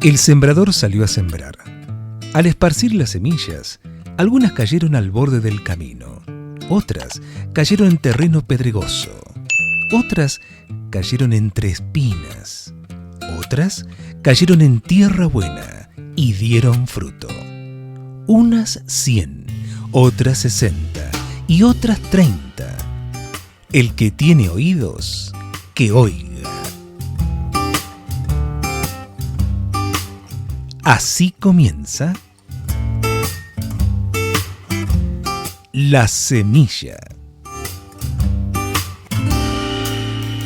El sembrador salió a sembrar. Al esparcir las semillas, algunas cayeron al borde del camino, otras cayeron en terreno pedregoso, otras cayeron entre espinas, otras cayeron en tierra buena y dieron fruto. Unas 100, otras 60 y otras 30. El que tiene oídos, que oiga. Así comienza La Semilla.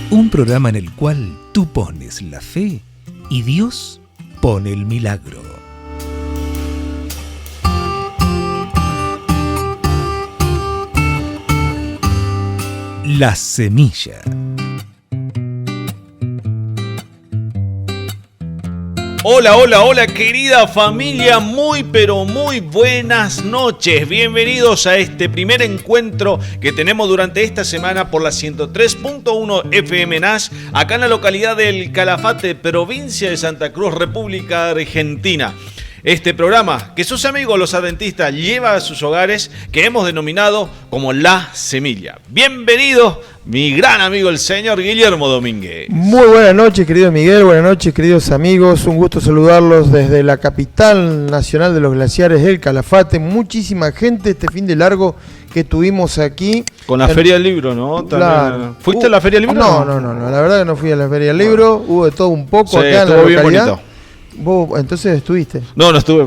Un programa en el cual tú pones la fe y Dios pone el milagro. La Semilla. Hola, hola, hola querida familia, muy pero muy buenas noches. Bienvenidos a este primer encuentro que tenemos durante esta semana por la 103.1 FM Nash, acá en la localidad del Calafate, provincia de Santa Cruz, República Argentina. Este programa que sus amigos los adventistas llevan a sus hogares, que hemos denominado como La Semilla. Bienvenido, mi gran amigo el señor Guillermo Domínguez. Muy buenas noches, querido Miguel, buenas noches, queridos amigos. Un gusto saludarlos desde la capital nacional de los glaciares, el Calafate. Muchísima gente este fin de largo que tuvimos aquí. Con la Feria del Libro, ¿no? Claro. ¿Fuiste a la Feria del Libro? No, la verdad que no fui a la Feria del Libro. Hubo de todo un poco sí, acá en la localidad. Bien bonito. ¿Vos entonces estuviste? No estuve,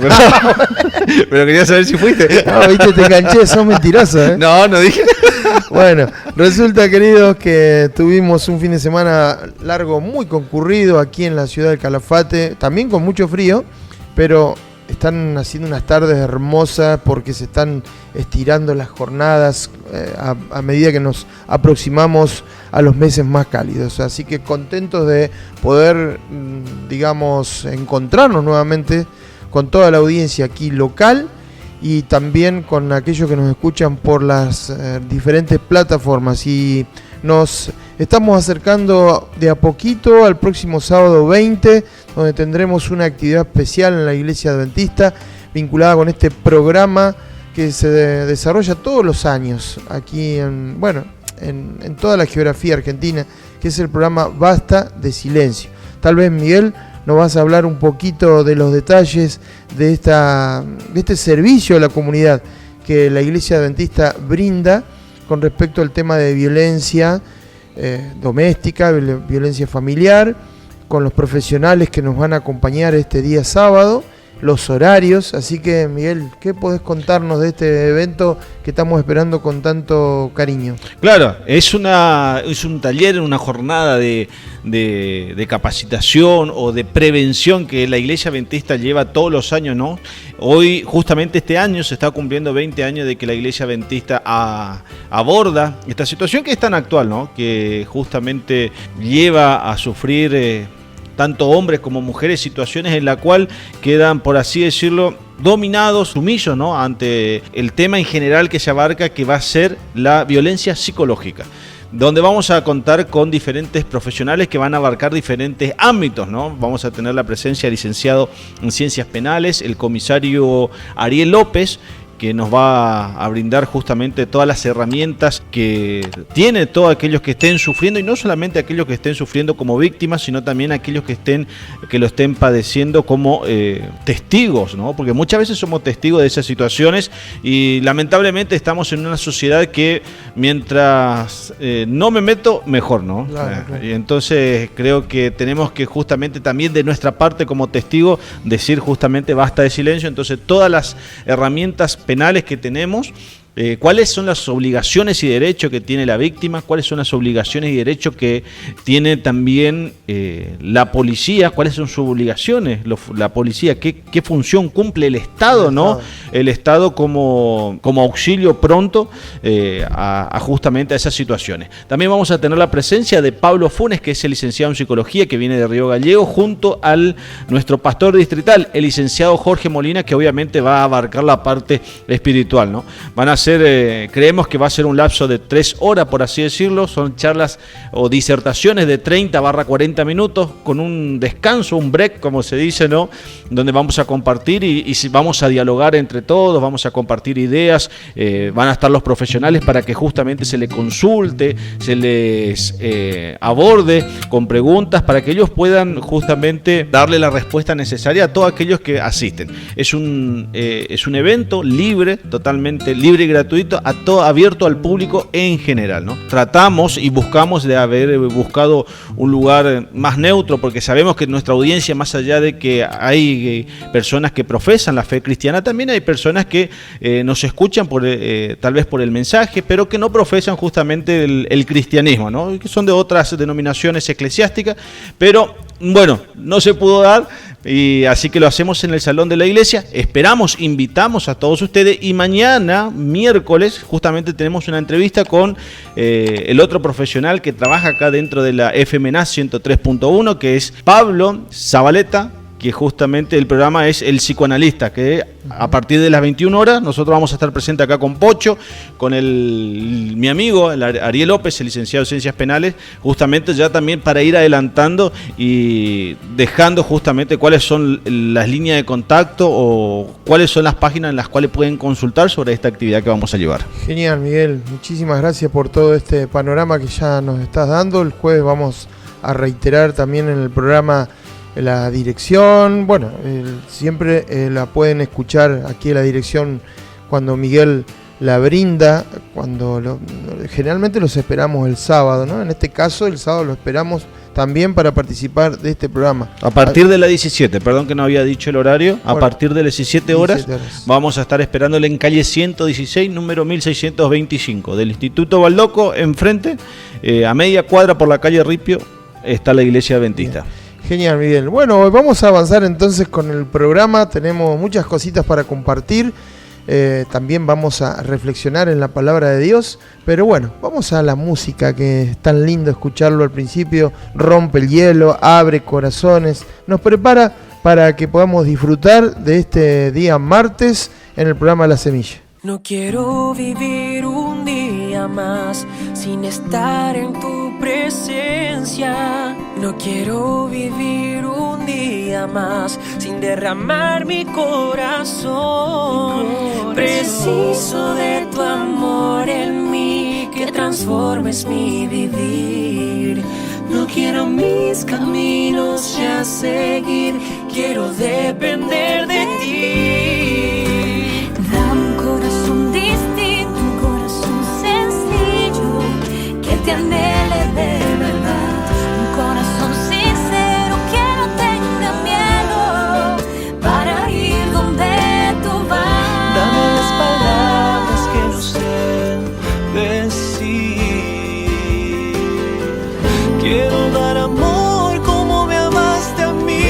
pero quería saber si fuiste. No, viste, te enganché, sos mentiroso, ¿eh? No dije nada. Bueno, resulta, queridos, que tuvimos un fin de semana largo muy concurrido aquí en la ciudad del Calafate, también con mucho frío, pero están haciendo unas tardes hermosas porque se están estirando las jornadas a medida que nos aproximamos a los meses más cálidos. Así que contentos de poder, digamos, encontrarnos nuevamente con toda la audiencia aquí local y también con aquellos que nos escuchan por las diferentes plataformas. Y nos estamos acercando de a poquito al próximo sábado 20, donde tendremos una actividad especial en la Iglesia Adventista vinculada con este programa que se desarrolla todos los años aquí en toda la geografía argentina, que es el programa Basta de Silencio. Tal vez, Miguel, nos vas a hablar un poquito de los detalles de este servicio a la comunidad que la Iglesia Adventista brinda con respecto al tema de violencia doméstica, violencia familiar, con los profesionales que nos van a acompañar este día sábado, los horarios. Así que, Miguel, ¿qué podés contarnos de este evento que estamos esperando con tanto cariño? Claro, es un taller, una jornada de capacitación o de prevención que la Iglesia Adventista lleva todos los años, ¿no? Hoy, justamente este año, se está cumpliendo 20 años de que la Iglesia Adventista aborda esta situación que es tan actual, ¿no? Que justamente lleva a sufrir tanto hombres como mujeres, situaciones en la cual quedan, por así decirlo, dominados, sumisos, ¿no? Ante el tema en general que se abarca, que va a ser la violencia psicológica, donde vamos a contar con diferentes profesionales que van a abarcar diferentes ámbitos, ¿no? Vamos a tener la presencia del licenciado en Ciencias Penales, el comisario Ariel López, que nos va a brindar justamente todas las herramientas que tiene todos aquellos que estén sufriendo, y no solamente aquellos que estén sufriendo como víctimas, sino también aquellos que lo estén padeciendo como testigos, ¿no? Porque muchas veces somos testigos de esas situaciones y lamentablemente estamos en una sociedad que mientras no me meto, mejor, ¿no? Claro. Y entonces creo que tenemos que justamente también de nuestra parte como testigo decir justamente basta de silencio. Entonces todas las herramientas penales que tenemos, cuáles son las obligaciones y derechos que tiene la víctima, cuáles son las obligaciones y derechos que tiene también la policía, cuáles son sus obligaciones, la policía, qué función cumple el Estado, ¿no? El Estado como auxilio pronto a justamente a esas situaciones. También vamos a tener la presencia de Pablo Funes, que es el licenciado en Psicología, que viene de Río Gallegos, junto al nuestro pastor distrital, el licenciado Jorge Molina, que obviamente va a abarcar la parte espiritual, ¿no? Van a ser, creemos que va a ser un lapso de 3 horas, por así decirlo. Son charlas o disertaciones de 30-40 minutos, con un descanso, un break, como se dice, ¿no? Donde vamos a compartir y vamos a dialogar entre todos, vamos a compartir ideas, van a estar los profesionales para que justamente se les consulte, se les aborde con preguntas para que ellos puedan justamente darle la respuesta necesaria a todos aquellos que asisten. Es un evento libre, totalmente libre y gratuito, abierto al público en general, ¿no? Tratamos y buscamos de haber buscado un lugar más neutro, porque sabemos que nuestra audiencia, más allá de que hay personas que profesan la fe cristiana, también hay personas que nos escuchan tal vez por el mensaje, pero que no profesan justamente el cristianismo, ¿no? Que son de otras denominaciones eclesiásticas, pero bueno, no se pudo dar, y así que lo hacemos en el salón de la iglesia. Invitamos a todos ustedes, y mañana, miércoles, justamente tenemos una entrevista con el otro profesional que trabaja acá dentro de la FMNAS 103.1, que es Pablo Zabaleta, que justamente el programa es El Psicoanalista, que a partir de las 21 horas nosotros vamos a estar presentes acá con Pocho, con mi amigo Ariel López, el licenciado en Ciencias Penales, justamente ya también para ir adelantando y dejando justamente cuáles son las líneas de contacto o cuáles son las páginas en las cuales pueden consultar sobre esta actividad que vamos a llevar. Genial, Miguel, muchísimas gracias por todo este panorama que ya nos estás dando. El jueves vamos a reiterar también en el programa la dirección. Bueno, siempre la pueden escuchar aquí en la dirección cuando Miguel la brinda, generalmente los esperamos el sábado, ¿no? En este caso el sábado lo esperamos también para participar de este programa. A partir de las 17, perdón que no había dicho el horario, a partir de las 17 horas vamos a estar esperándole en calle 116, número 1625, del Instituto Baldoco, enfrente, a media cuadra por la calle Ripio, está la iglesia adventista. Bien. Genial, Miguel. Bueno, vamos a avanzar entonces con el programa. Tenemos muchas cositas para compartir. También vamos a reflexionar en la palabra de Dios. Pero bueno, vamos a la música, que es tan lindo escucharlo al principio. Rompe el hielo, abre corazones. Nos prepara para que podamos disfrutar de este día martes en el programa La Semilla. No quiero vivir un día más sin estar en tu presencia. No quiero vivir un día más sin derramar mi corazón. Preciso de tu amor en mí, que transformes mi vivir. No quiero mis caminos ya seguir, quiero depender de ti. Dame un corazón distinto, un corazón sencillo, que te anhele de verdad. Un corazón sincero que no tenga miedo para ir donde tú vas. Dame las palabras que no sé decir. Quiero dar amor como me amaste a mí.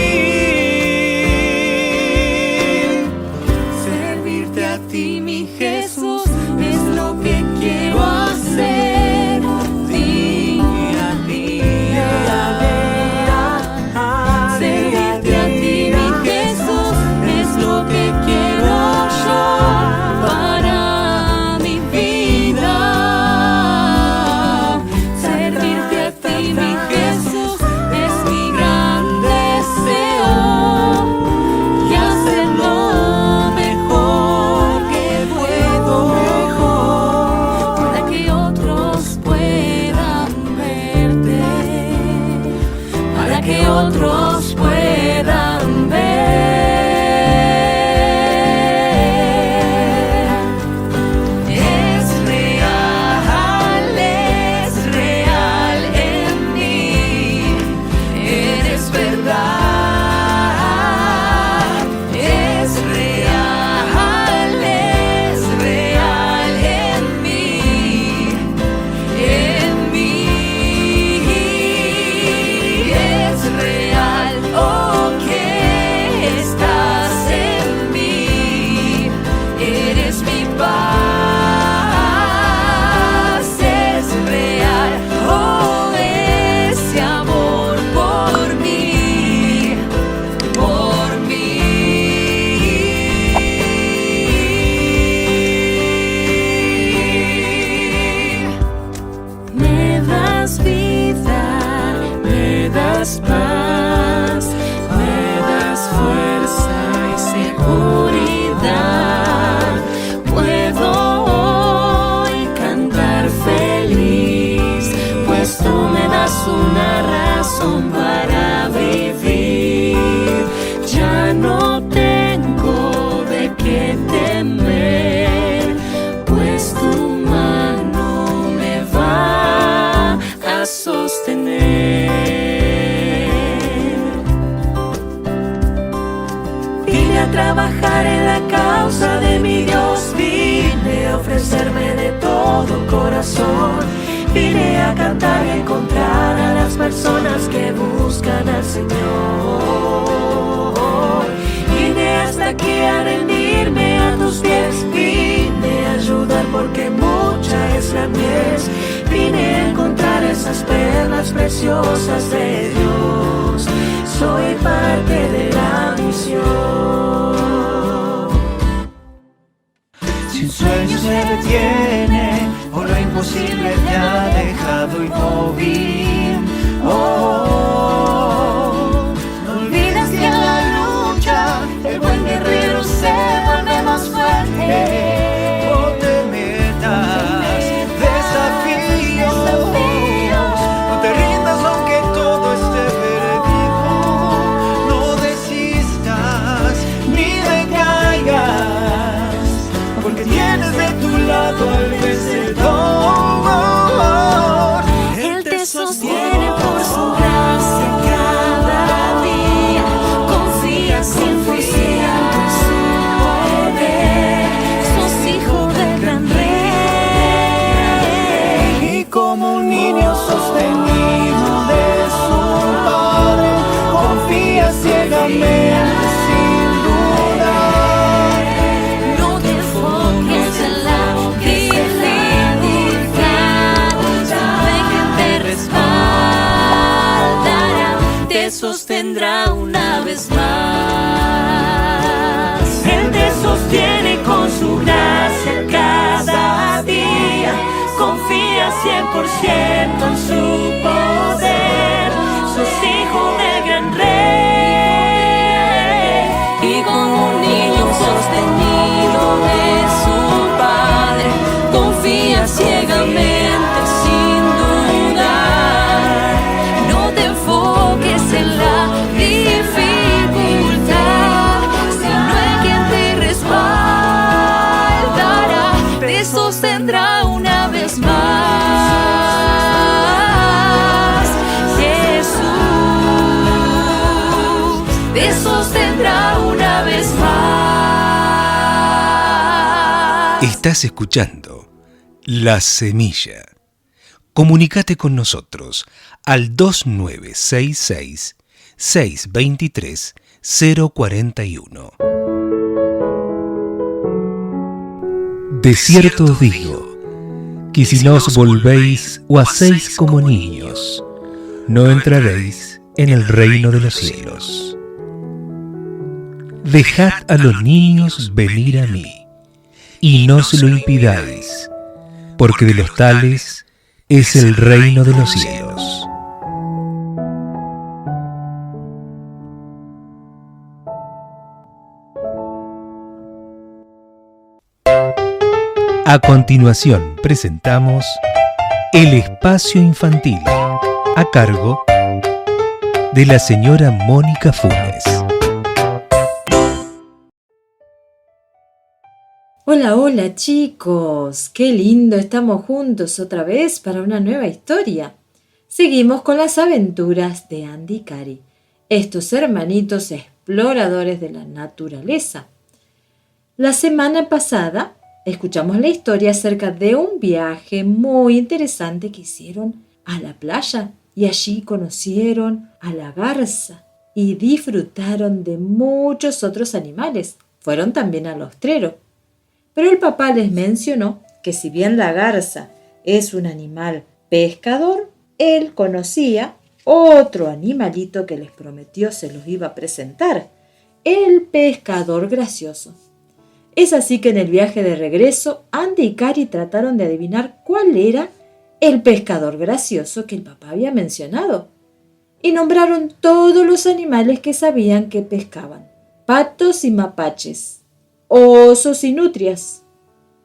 trabajar en la causa de mi Dios. Vine a ofrecerme de todo corazón. Vine a cantar y a encontrar a las personas que buscan al Señor. Vine hasta aquí a rendirme a tus pies. Vine a ayudar porque mucha es la mies. Vine a encontrar esas perlas preciosas de Dios. Soy parte de la misión. Si un sueño se detiene o lo imposible te ha dejado inmóvil, no olvides que en la lucha el buen guerrero se vuelve más fuerte. No te metas desafíos, no te rindas aunque todo esté perdido. No desistas ni decaigas, porque tienes de tu lado al vencedor. Él te sostiene por su gracia cada día. Confía 100% en su poder. Sos hijo del gran rey. Y como un niño sostenido de su padre, confía ciegamente sin dudar. No te enfoques en la dificultad. Sabe que te respaldará, te sostendrá una vez más. Él te sostiene con su gracia cada día. Confía 100% en su poder. Sos hijo del gran rey. Y como un niño sostenido de su padre, confía ciegamente sin dudar. No te enfoques en la dificultad, sino en quien te respaldará, te sostendrá una vez más. Jesús te sostendrá una vez más. Estás escuchando La Semilla. Comunícate con nosotros al 2966 623 041. De cierto os digo, que si no os volvéis o hacéis como niños, no entraréis en el reino de los cielos. Dejad a los niños venir a mí, y no se lo impidáis, porque de los tales es el reino de los cielos. A continuación presentamos El Espacio Infantil, a cargo de la señora Mónica Funes. Hola, hola chicos, qué lindo, estamos juntos otra vez para una nueva historia. Seguimos con las aventuras de Andy y Cari, estos hermanitos exploradores de la naturaleza. La semana pasada escuchamos la historia acerca de un viaje muy interesante que hicieron a la playa y allí conocieron a la garza y disfrutaron de muchos otros animales. Fueron también al ostrero. Pero el papá les mencionó que si bien la garza es un animal pescador, él conocía otro animalito que les prometió se los iba a presentar, el pescador gracioso. Es así que en el viaje de regreso, Andy y Cari trataron de adivinar cuál era el pescador gracioso que el papá había mencionado. Y nombraron todos los animales que sabían que pescaban: patos y mapaches, osos y nutrias,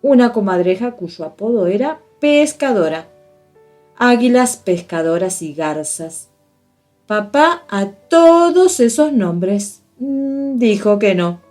una comadreja cuyo apodo era Pescadora, águilas pescadoras y garzas. Papá a todos esos nombres dijo que no.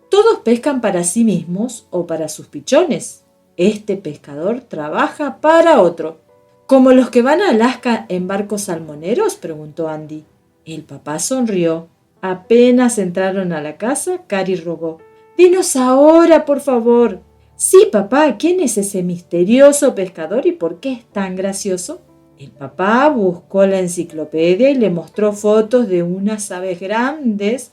Todos pescan para sí mismos o para sus pichones. Este pescador trabaja para otro. ¿Como los que van a Alaska en barcos salmoneros?, preguntó Andy. El papá sonrió. Apenas entraron a la casa, Cari rogó: Dinos ahora, por favor. Sí, papá, ¿quién es ese misterioso pescador y por qué es tan gracioso? El papá buscó la enciclopedia y le mostró fotos de unas aves grandes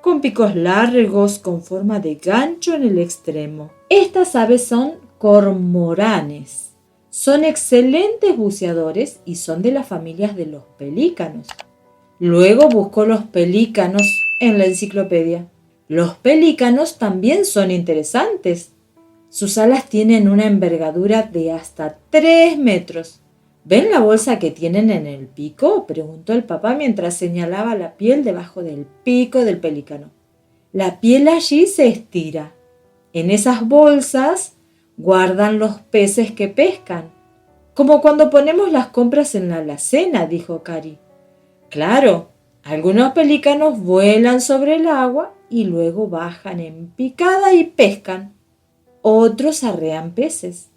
con picos largos con forma de gancho en el extremo. Estas aves son cormoranes. Son excelentes buceadores y son de las familias de los pelícanos. Luego buscó los pelícanos en la enciclopedia. Los pelícanos también son interesantes. Sus alas tienen una envergadura de hasta 3 metros. ¿Ven la bolsa que tienen en el pico?, preguntó el papá mientras señalaba la piel debajo del pico del pelícano. La piel allí se estira. En esas bolsas guardan los peces que pescan. Como cuando ponemos las compras en la alacena, dijo Cari. Claro, algunos pelícanos vuelan sobre el agua y luego bajan en picada y pescan. Otros arrean peces.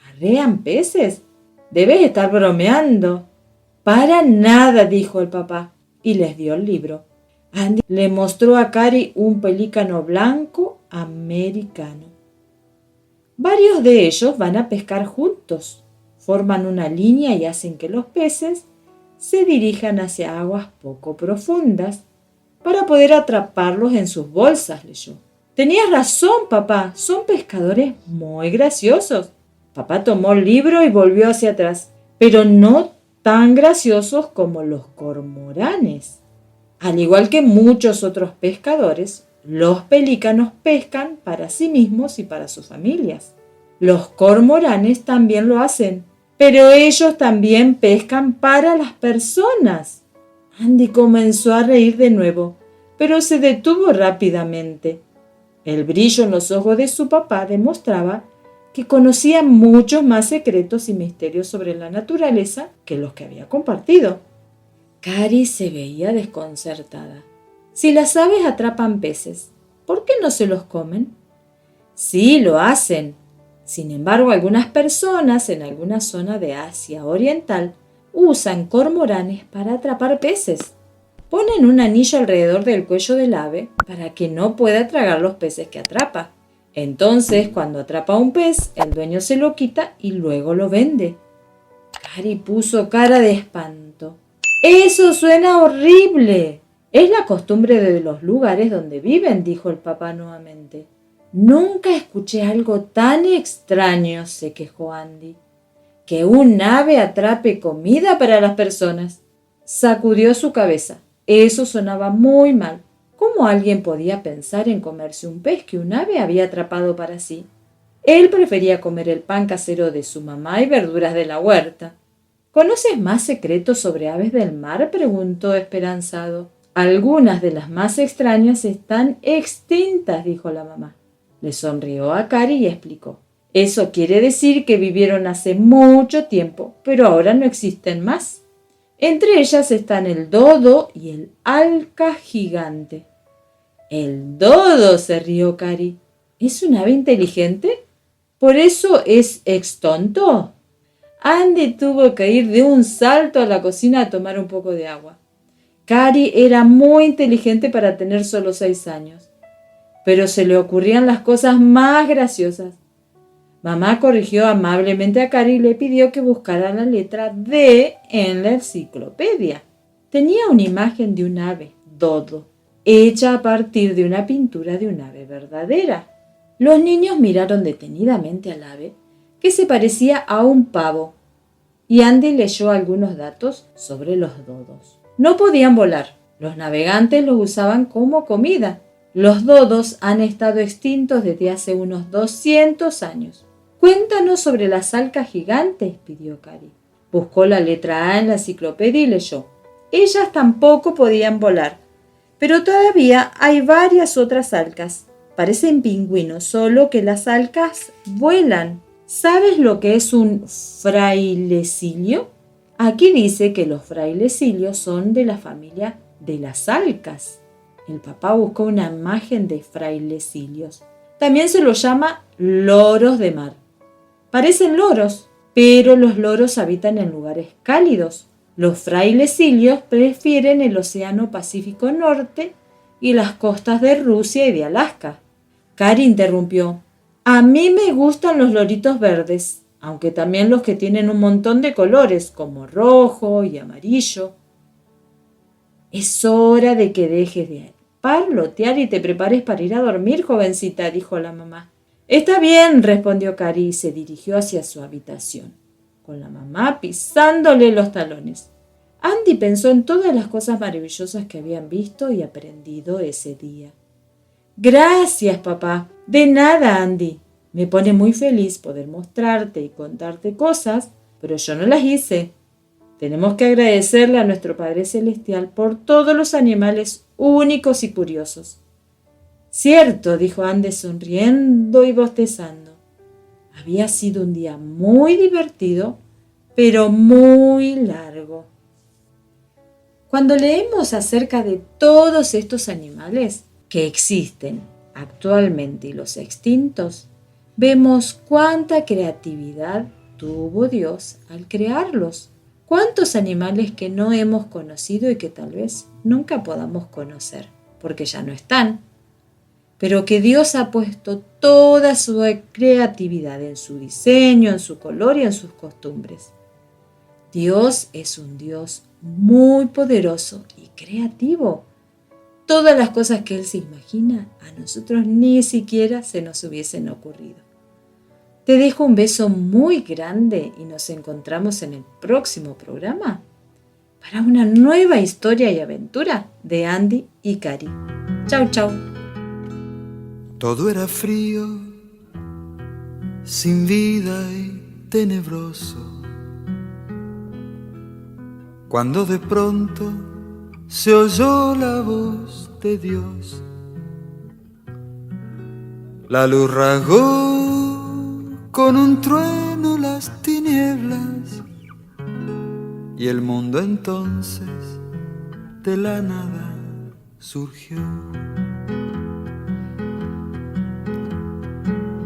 ¿Arrean peces? Debes estar bromeando. Para nada, dijo el papá, y les dio el libro. Andy le mostró a Cari un pelícano blanco americano. Varios de ellos van a pescar juntos. Forman una línea y hacen que los peces se dirijan hacia aguas poco profundas para poder atraparlos en sus bolsas, leyó. Tenías razón, papá, son pescadores muy graciosos. Papá tomó el libro y volvió hacia atrás, pero no tan graciosos como los cormoranes. Al igual que muchos otros pescadores, los pelícanos pescan para sí mismos y para sus familias. Los cormoranes también lo hacen, pero ellos también pescan para las personas. Andy comenzó a reír de nuevo, pero se detuvo rápidamente. El brillo en los ojos de su papá demostraba que conocía muchos más secretos y misterios sobre la naturaleza que los que había compartido. Cari se veía desconcertada. Si las aves atrapan peces, ¿por qué no se los comen? Sí, lo hacen. Sin embargo, algunas personas en alguna zona de Asia Oriental usan cormoranes para atrapar peces. Ponen un anillo alrededor del cuello del ave para que no pueda tragar los peces que atrapa. Entonces, cuando atrapa un pez, el dueño se lo quita y luego lo vende. Cari puso cara de espanto. ¡Eso suena horrible! Es la costumbre de los lugares donde viven, dijo el papá nuevamente. Nunca escuché algo tan extraño, se quejó Andy. Que un ave atrape comida para las personas. Sacudió su cabeza. Eso sonaba muy mal. ¿Cómo alguien podía pensar en comerse un pez que un ave había atrapado para sí? Él prefería comer el pan casero de su mamá y verduras de la huerta. ¿Conoces más secretos sobre aves del mar?, preguntó esperanzado. Algunas de las más extrañas están extintas, dijo la mamá. Le sonrió a Cari y explicó. Eso quiere decir que vivieron hace mucho tiempo, pero ahora no existen más. Entre ellas están el dodo y el alca gigante. ¿El dodo?, se rió Cari. ¿Es un ave inteligente? ¿Por eso es extonto? Andy tuvo que ir de un salto a la cocina a tomar un poco de agua. Cari era muy inteligente para tener solo 6 años, pero se le ocurrían las cosas más graciosas. Mamá corrigió amablemente a Cari y le pidió que buscara la letra D en la enciclopedia. Tenía una imagen de un ave, dodo, hecha a partir de una pintura de un ave verdadera. Los niños miraron detenidamente al ave, que se parecía a un pavo, y Andy leyó algunos datos sobre los dodos. No podían volar. Los navegantes los usaban como comida. Los dodos han estado extintos desde hace unos 200 años. Cuéntanos sobre las alcas gigantes, pidió Cari. Buscó la letra A en la enciclopedia y leyó. Ellas tampoco podían volar, pero todavía hay varias otras alcas. Parecen pingüinos, solo que las alcas vuelan. ¿Sabes lo que es un frailecilio? Aquí dice que los frailecilios son de la familia de las alcas. El papá buscó una imagen de frailecilios. También se los llama loros de mar. Parecen loros, pero los loros habitan en lugares cálidos. Los frailecilios prefieren el Océano Pacífico Norte y las costas de Rusia y de Alaska. Cari interrumpió. A mí me gustan los loritos verdes, aunque también los que tienen un montón de colores, como rojo y amarillo. Es hora de que dejes de parlotear y te prepares para ir a dormir, jovencita, dijo la mamá. Está bien, respondió Cari y se dirigió hacia su habitación, con la mamá pisándole los talones. Andy pensó en todas las cosas maravillosas que habían visto y aprendido ese día. Gracias, papá. De nada, Andy. Me pone muy feliz poder mostrarte y contarte cosas, pero yo no las hice. Tenemos que agradecerle a nuestro Padre Celestial por todos los animales únicos y curiosos. Cierto, dijo Andy sonriendo y bostezando. Había sido un día muy divertido, pero muy largo. Cuando leemos acerca de todos estos animales que existen actualmente y los extintos, vemos cuánta creatividad tuvo Dios al crearlos. Cuántos animales que no hemos conocido y que tal vez nunca podamos conocer, porque ya no están. Pero que Dios ha puesto toda su creatividad en su diseño, en su color y en sus costumbres. Dios es un Dios muy poderoso y creativo. Todas las cosas que Él se imagina, a nosotros ni siquiera se nos hubiesen ocurrido. Te dejo un beso muy grande y nos encontramos en el próximo programa para una nueva historia y aventura de Andy y Cari. Chau, chau. Todo era frío, sin vida y tenebroso, cuando de pronto se oyó la voz de Dios. La luz rasgó con un trueno las tinieblas y el mundo entonces de la nada surgió.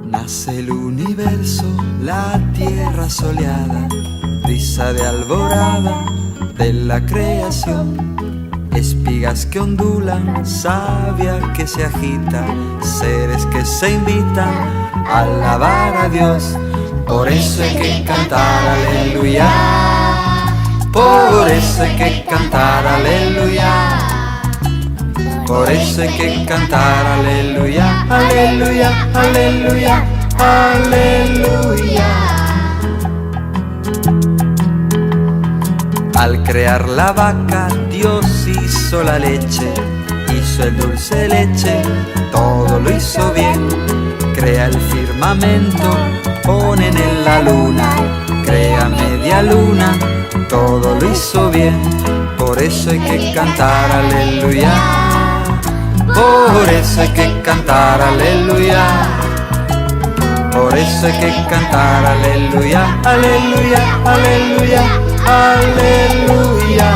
Nace el universo, la tierra soleada, brisa de alborada de la creación, espigas que ondulan, savia que se agita, seres que se invitan a alabar a Dios. Por eso hay que cantar aleluya, por eso hay que cantar aleluya, por eso hay que cantar aleluya, aleluya, aleluya, aleluya. Al crear la vaca, Dios hizo la leche, hizo el dulce leche, todo lo hizo bien. Crea el firmamento, pone en la luna, crea media luna, todo lo hizo bien. Por eso hay que cantar aleluya, por eso hay que cantar aleluya, por eso hay que cantar aleluya, aleluya, aleluya, aleluya.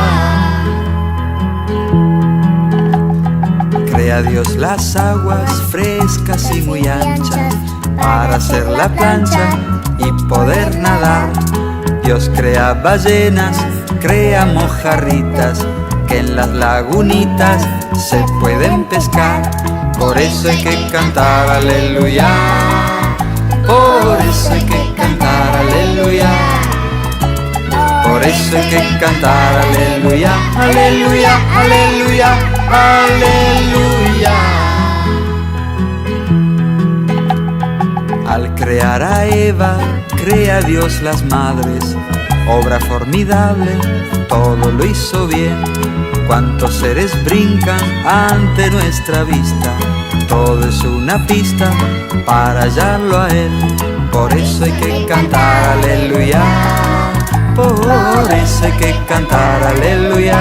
Crea Dios las aguas frescas y muy anchas para hacer la plancha y poder nadar. Dios crea ballenas, crea mojarritas que en las lagunitas se pueden pescar. Por eso hay que cantar aleluya, por eso hay que cantar aleluya, por eso hay que cantar aleluya, aleluya, aleluya, aleluya. Al crear a Eva, crea Dios las madres, obra formidable, todo lo hizo bien. Cuántos seres brincan ante nuestra vista, todo es una pista para hallarlo a Él. Por eso hay que cantar aleluya, por eso hay que cantar aleluya,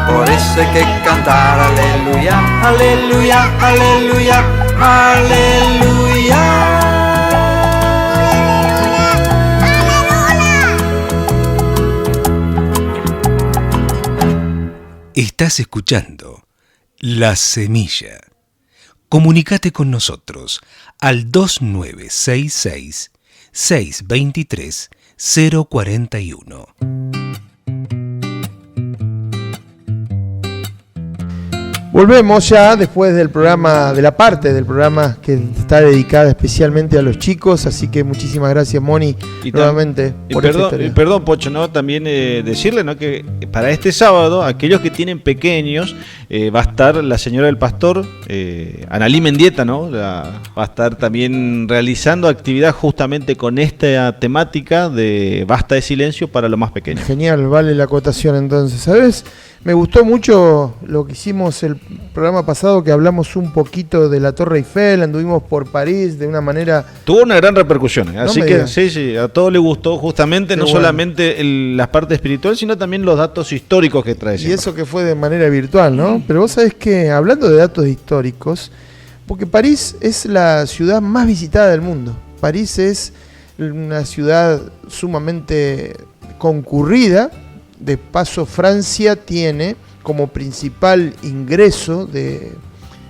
por eso hay que cantar aleluya, aleluya, aleluya, aleluya. Estás escuchando La Semilla. Comunícate con nosotros al 2966 623 041. Volvemos ya después del programa, de la parte del programa que está dedicada especialmente a los chicos, así que muchísimas gracias, Moni, nuevamente por esta historia. Perdón, Pocho, ¿no? También decirle, ¿no?, que para este sábado, aquellos que tienen pequeños, va a estar la señora del pastor, Analí Mendieta, ¿no? Va a estar también realizando actividad justamente con esta temática de basta de silencio para los más pequeños. Genial, vale la acotación entonces, ¿sabes? Me gustó mucho lo que hicimos el programa pasado, que hablamos un poquito de la Torre Eiffel, anduvimos por París de una manera... Tuvo una gran repercusión, así que digas. sí, a todos les gustó justamente, Qué no bueno. solamente la parte espiritual, sino también los datos históricos que trae. Y eso que fue de manera virtual, ¿no? Pero vos sabés que, hablando de datos históricos, porque París es la ciudad más visitada del mundo. París es una ciudad sumamente concurrida. De paso, Francia tiene como principal ingreso de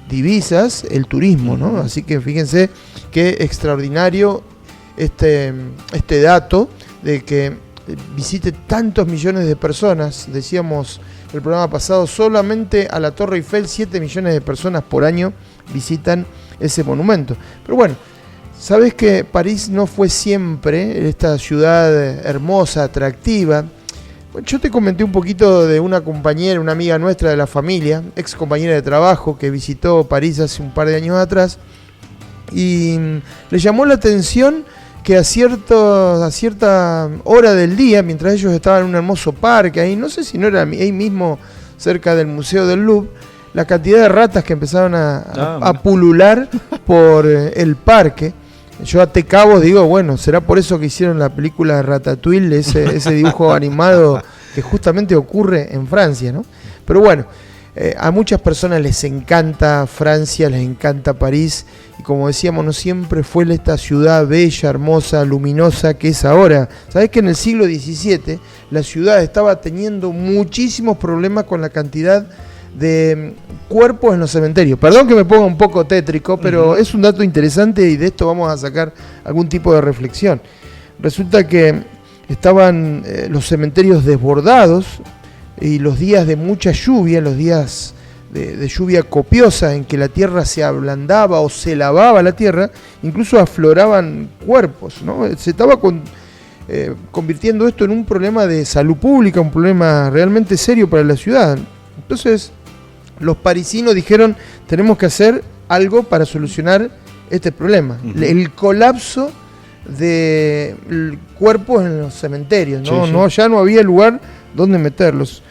divisas el turismo, ¿no? Así que fíjense qué extraordinario este dato de que visite tantos millones de personas. Decíamos el programa pasado, solamente a la Torre Eiffel 7 millones de personas por año visitan ese monumento. Pero bueno, sabes que París no fue siempre esta ciudad hermosa, atractiva. Yo te comenté un poquito de una compañera, una amiga nuestra de la familia, ex compañera de trabajo, que visitó París hace un par de años atrás, y le llamó la atención que a cierta hora del día, mientras ellos estaban en un hermoso parque, ahí, no sé si no era ahí mismo cerca del Museo del Louvre, la cantidad de ratas que empezaron a pulular por el parque. Yo a cabos digo, bueno, será por eso que hicieron la película de Ratatouille, ese dibujo animado que justamente ocurre en Francia, ¿no? Pero bueno, a muchas personas les encanta Francia, les encanta París, y como decíamos, no siempre fue esta ciudad bella, hermosa, luminosa que es ahora. ¿Sabés que en el siglo XVII la ciudad estaba teniendo muchísimos problemas con la cantidad de cuerpos en los cementerios? Perdón que me ponga un poco tétrico, pero es un dato interesante y de esto vamos a sacar algún tipo de reflexión. Resulta que estaban los cementerios desbordados, y los días de mucha lluvia, los días de lluvia copiosa en que la tierra se ablandaba o se lavaba la tierra, incluso afloraban cuerpos, ¿no? Se estaba convirtiendo esto en un problema de salud pública, un problema realmente serio para la ciudad. Entonces los parisinos dijeron, tenemos que hacer algo para solucionar este problema. El colapso de cuerpos en los cementerios, ¿no? Sí. Ya no había lugar donde meterlos.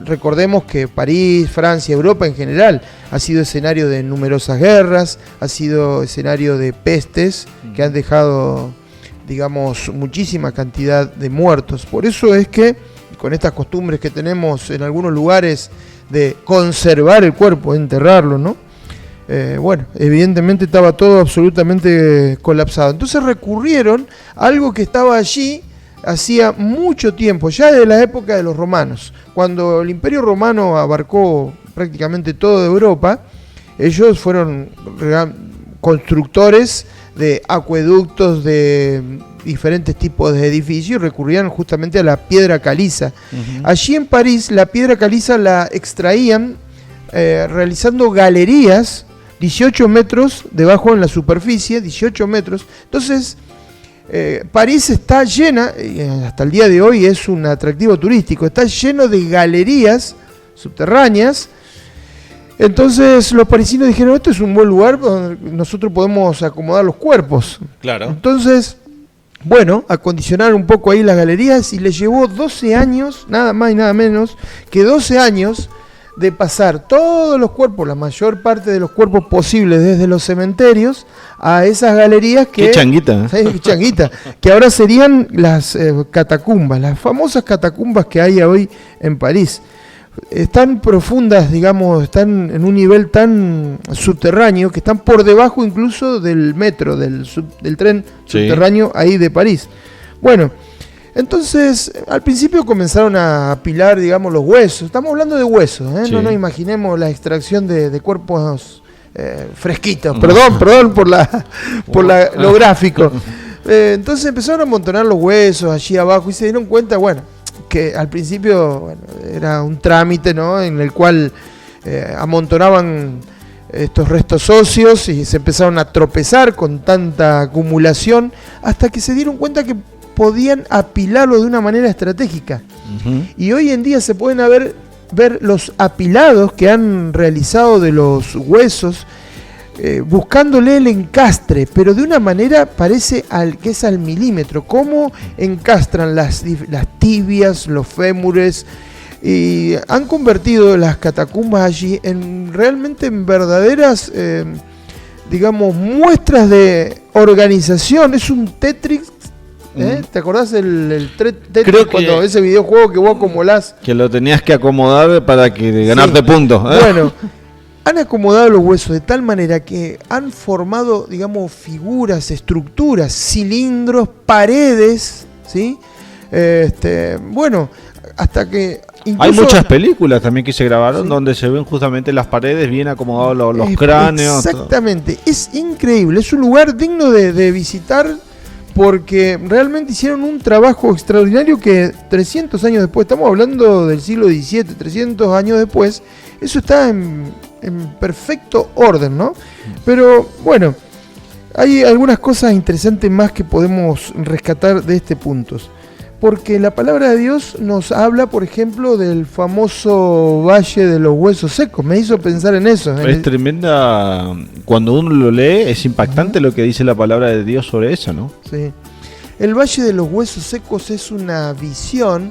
Recordemos que París, Francia, Europa en general ha sido escenario de numerosas guerras, ha sido escenario de pestes que han dejado, digamos, muchísima cantidad de muertos. Por eso es que con estas costumbres que tenemos en algunos lugares de conservar el cuerpo, enterrarlo, ¿no? Bueno, evidentemente estaba todo absolutamente colapsado. Entonces recurrieron a algo que estaba allí hacía mucho tiempo, ya desde la época de los romanos. Cuando el Imperio Romano abarcó prácticamente toda Europa, ellos fueron constructores de acueductos, de diferentes tipos de edificios, y recurrían justamente a la piedra caliza. Allí en París la piedra caliza la extraían realizando galerías 18 metros debajo en la superficie, 18 metros. Entonces París está llena, hasta el día de hoy es un atractivo turístico, está lleno de galerías subterráneas. Entonces los parisinos dijeron, esto es un buen lugar donde nosotros podemos acomodar los cuerpos. Claro. Entonces, bueno, acondicionaron un poco ahí las galerías, y les llevó 12 años, nada más y nada menos que 12 años, de pasar todos los cuerpos, la mayor parte de los cuerpos posibles desde los cementerios a esas galerías que... ¡Qué changuita! Qué changuita, que ahora serían las catacumbas, las famosas catacumbas que hay hoy en París. Están profundas, digamos, están en un nivel tan subterráneo que están por debajo incluso del metro, del tren subterráneo ahí de París. Bueno, entonces al principio comenzaron a apilar, digamos, los huesos. Estamos hablando de huesos, ¿eh? Sí. No nos imaginemos la extracción de cuerpos fresquitos. Perdón por lo gráfico. Entonces empezaron a amontonar los huesos allí abajo y se dieron cuenta, bueno, que al principio era un trámite, ¿no?, en el cual amontonaban estos restos óseos y se empezaron a tropezar con tanta acumulación, hasta que se dieron cuenta que podían apilarlo de una manera estratégica. Y hoy en día se pueden ver los apilados que han realizado de los huesos, buscándole el encastre, pero de una manera parece que es al milímetro, cómo encastran las tibias, los fémures, y han convertido las catacumbas allí realmente en verdaderas, digamos, muestras de organización. Es un Tetris. ¿Te acordás del Tetris? Creo que cuando ese videojuego que vos acomodás, que lo tenías que acomodar para que ganarte puntos. Bueno, han acomodado los huesos de tal manera que han formado, digamos, figuras, estructuras, cilindros, paredes, ¿sí? Bueno, hasta que incluso hay muchas películas también que se grabaron, sí, donde se ven justamente las paredes bien acomodados los cráneos. Exactamente, todo. Es increíble, es un lugar digno de visitar, porque realmente hicieron un trabajo extraordinario que 300 años después, estamos hablando del siglo XVII, 300 años después, eso está en perfecto orden, ¿no? Pero bueno, hay algunas cosas interesantes más que podemos rescatar de este punto. Porque la palabra de Dios nos habla, por ejemplo, del famoso Valle de los Huesos Secos. Me hizo pensar en eso. Es tremenda, cuando uno lo lee, es impactante lo que dice la palabra de Dios sobre eso, ¿no? Sí. El Valle de los Huesos Secos es una visión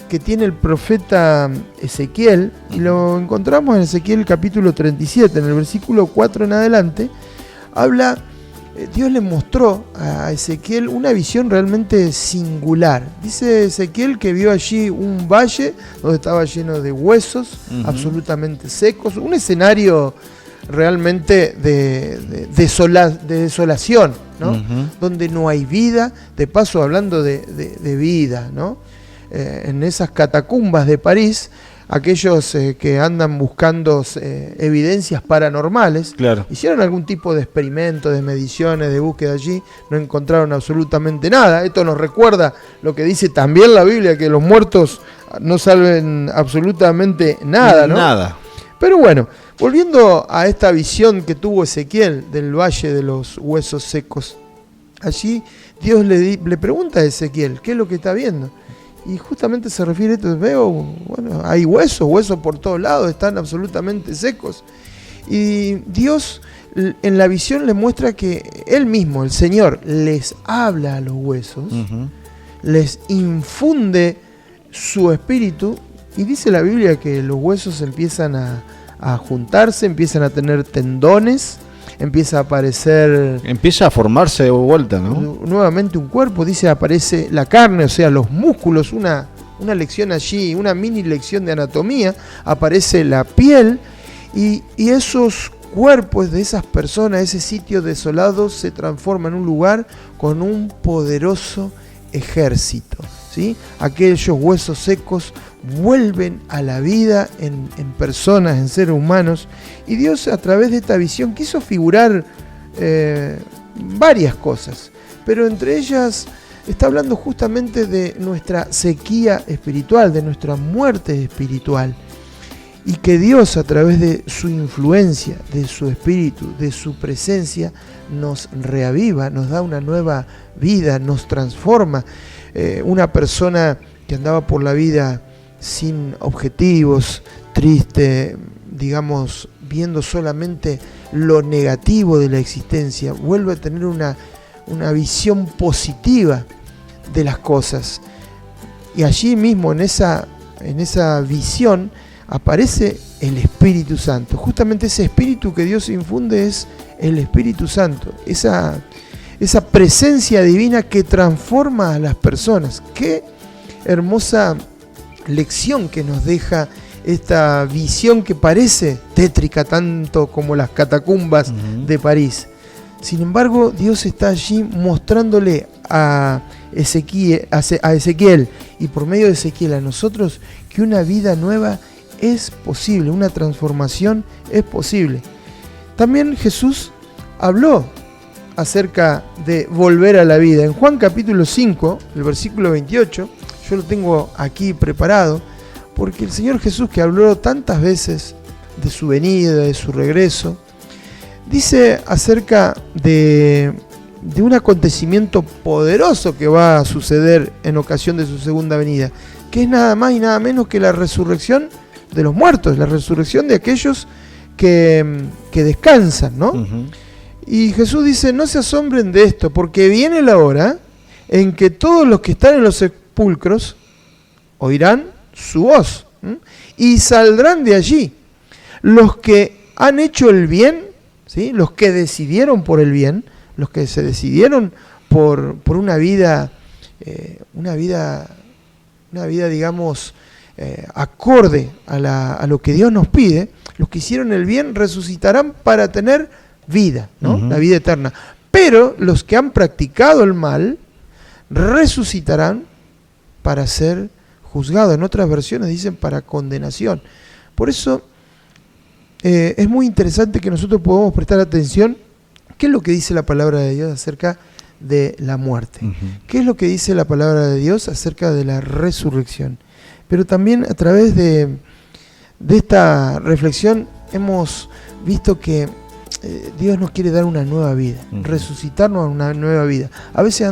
que tiene el profeta Ezequiel, y lo encontramos en Ezequiel capítulo 37, en el versículo 4 en adelante. Dios le mostró a Ezequiel una visión realmente singular. Dice Ezequiel que vio allí un valle donde estaba lleno de huesos, absolutamente secos, un escenario realmente de desolación, ¿no? Donde no hay vida, de paso hablando de vida, ¿no? En esas catacumbas de París, aquellos que andan buscando evidencias paranormales, claro, hicieron algún tipo de experimento, de mediciones, de búsqueda allí, no encontraron absolutamente nada. Esto nos recuerda lo que dice también la Biblia, que los muertos no salven absolutamente nada, ¿no? Nada. Pero bueno, volviendo a esta visión que tuvo Ezequiel del Valle de los Huesos Secos, allí Dios le pregunta a Ezequiel, ¿qué es lo que está viendo? Y justamente se refiere a esto, bueno, hay huesos por todos lados, están absolutamente secos. Y Dios en la visión le muestra que Él mismo, el Señor, les habla a los huesos, les infunde su espíritu, y dice la Biblia que los huesos empiezan a juntarse, empiezan a tener tendones, empieza a aparecer... Empieza a formarse de vuelta, ¿no? Nuevamente un cuerpo, dice, aparece la carne, o sea, los músculos, una lección allí, una mini lección de anatomía, aparece la piel, y esos cuerpos de esas personas, ese sitio desolado, se transforma en un lugar con un poderoso ejército, ¿sí? Aquellos huesos secos vuelven a la vida en personas, en seres humanos, y Dios a través de esta visión quiso figurar varias cosas, pero entre ellas está hablando justamente de nuestra sequía espiritual, de nuestra muerte espiritual, y que Dios a través de su influencia, de su espíritu, de su presencia, nos reaviva, nos da una nueva vida, nos transforma. Una persona que andaba por la vida sin objetivos, triste, digamos, viendo solamente lo negativo de la existencia, vuelve a tener una visión positiva de las cosas. Y allí mismo, en esa visión, aparece el Espíritu Santo. Justamente ese Espíritu que Dios infunde es el Espíritu Santo. Esa presencia divina que transforma a las personas. Qué hermosa lección que nos deja esta visión que parece tétrica tanto como las catacumbas de París. Sin embargo, Dios está allí mostrándole a Ezequiel y por medio de Ezequiel a nosotros que una vida nueva es posible, una transformación es posible. También Jesús habló acerca de volver a la vida. En Juan capítulo 5, el versículo 28, yo lo tengo aquí preparado, porque el Señor Jesús, que habló tantas veces de su venida, de su regreso. Dice acerca de un acontecimiento poderoso que va a suceder en ocasión de su segunda venida, que es nada más y nada menos que la resurrección de los muertos, la resurrección de aquellos que descansan, ¿no? Uh-huh. Y Jesús dice, no se asombren de esto, porque viene la hora en que todos los que están en los sepulcros oirán su voz, y saldrán de allí. Los que han hecho el bien, ¿sí? Los que decidieron por el bien, los que se decidieron por una vida, digamos, acorde a lo que Dios nos pide, los que hicieron el bien resucitarán para tener vida, ¿no? Uh-huh. La vida eterna. Pero los que han practicado el mal resucitarán para ser juzgados. En otras versiones dicen para condenación. Por eso es muy interesante que nosotros podamos prestar atención qué es lo que dice la palabra de Dios acerca de la muerte. Uh-huh. ¿Qué es lo que dice la palabra de Dios acerca de la resurrección? Pero también a través de esta reflexión hemos visto que Dios nos quiere dar una nueva vida, resucitarnos a una nueva vida. A veces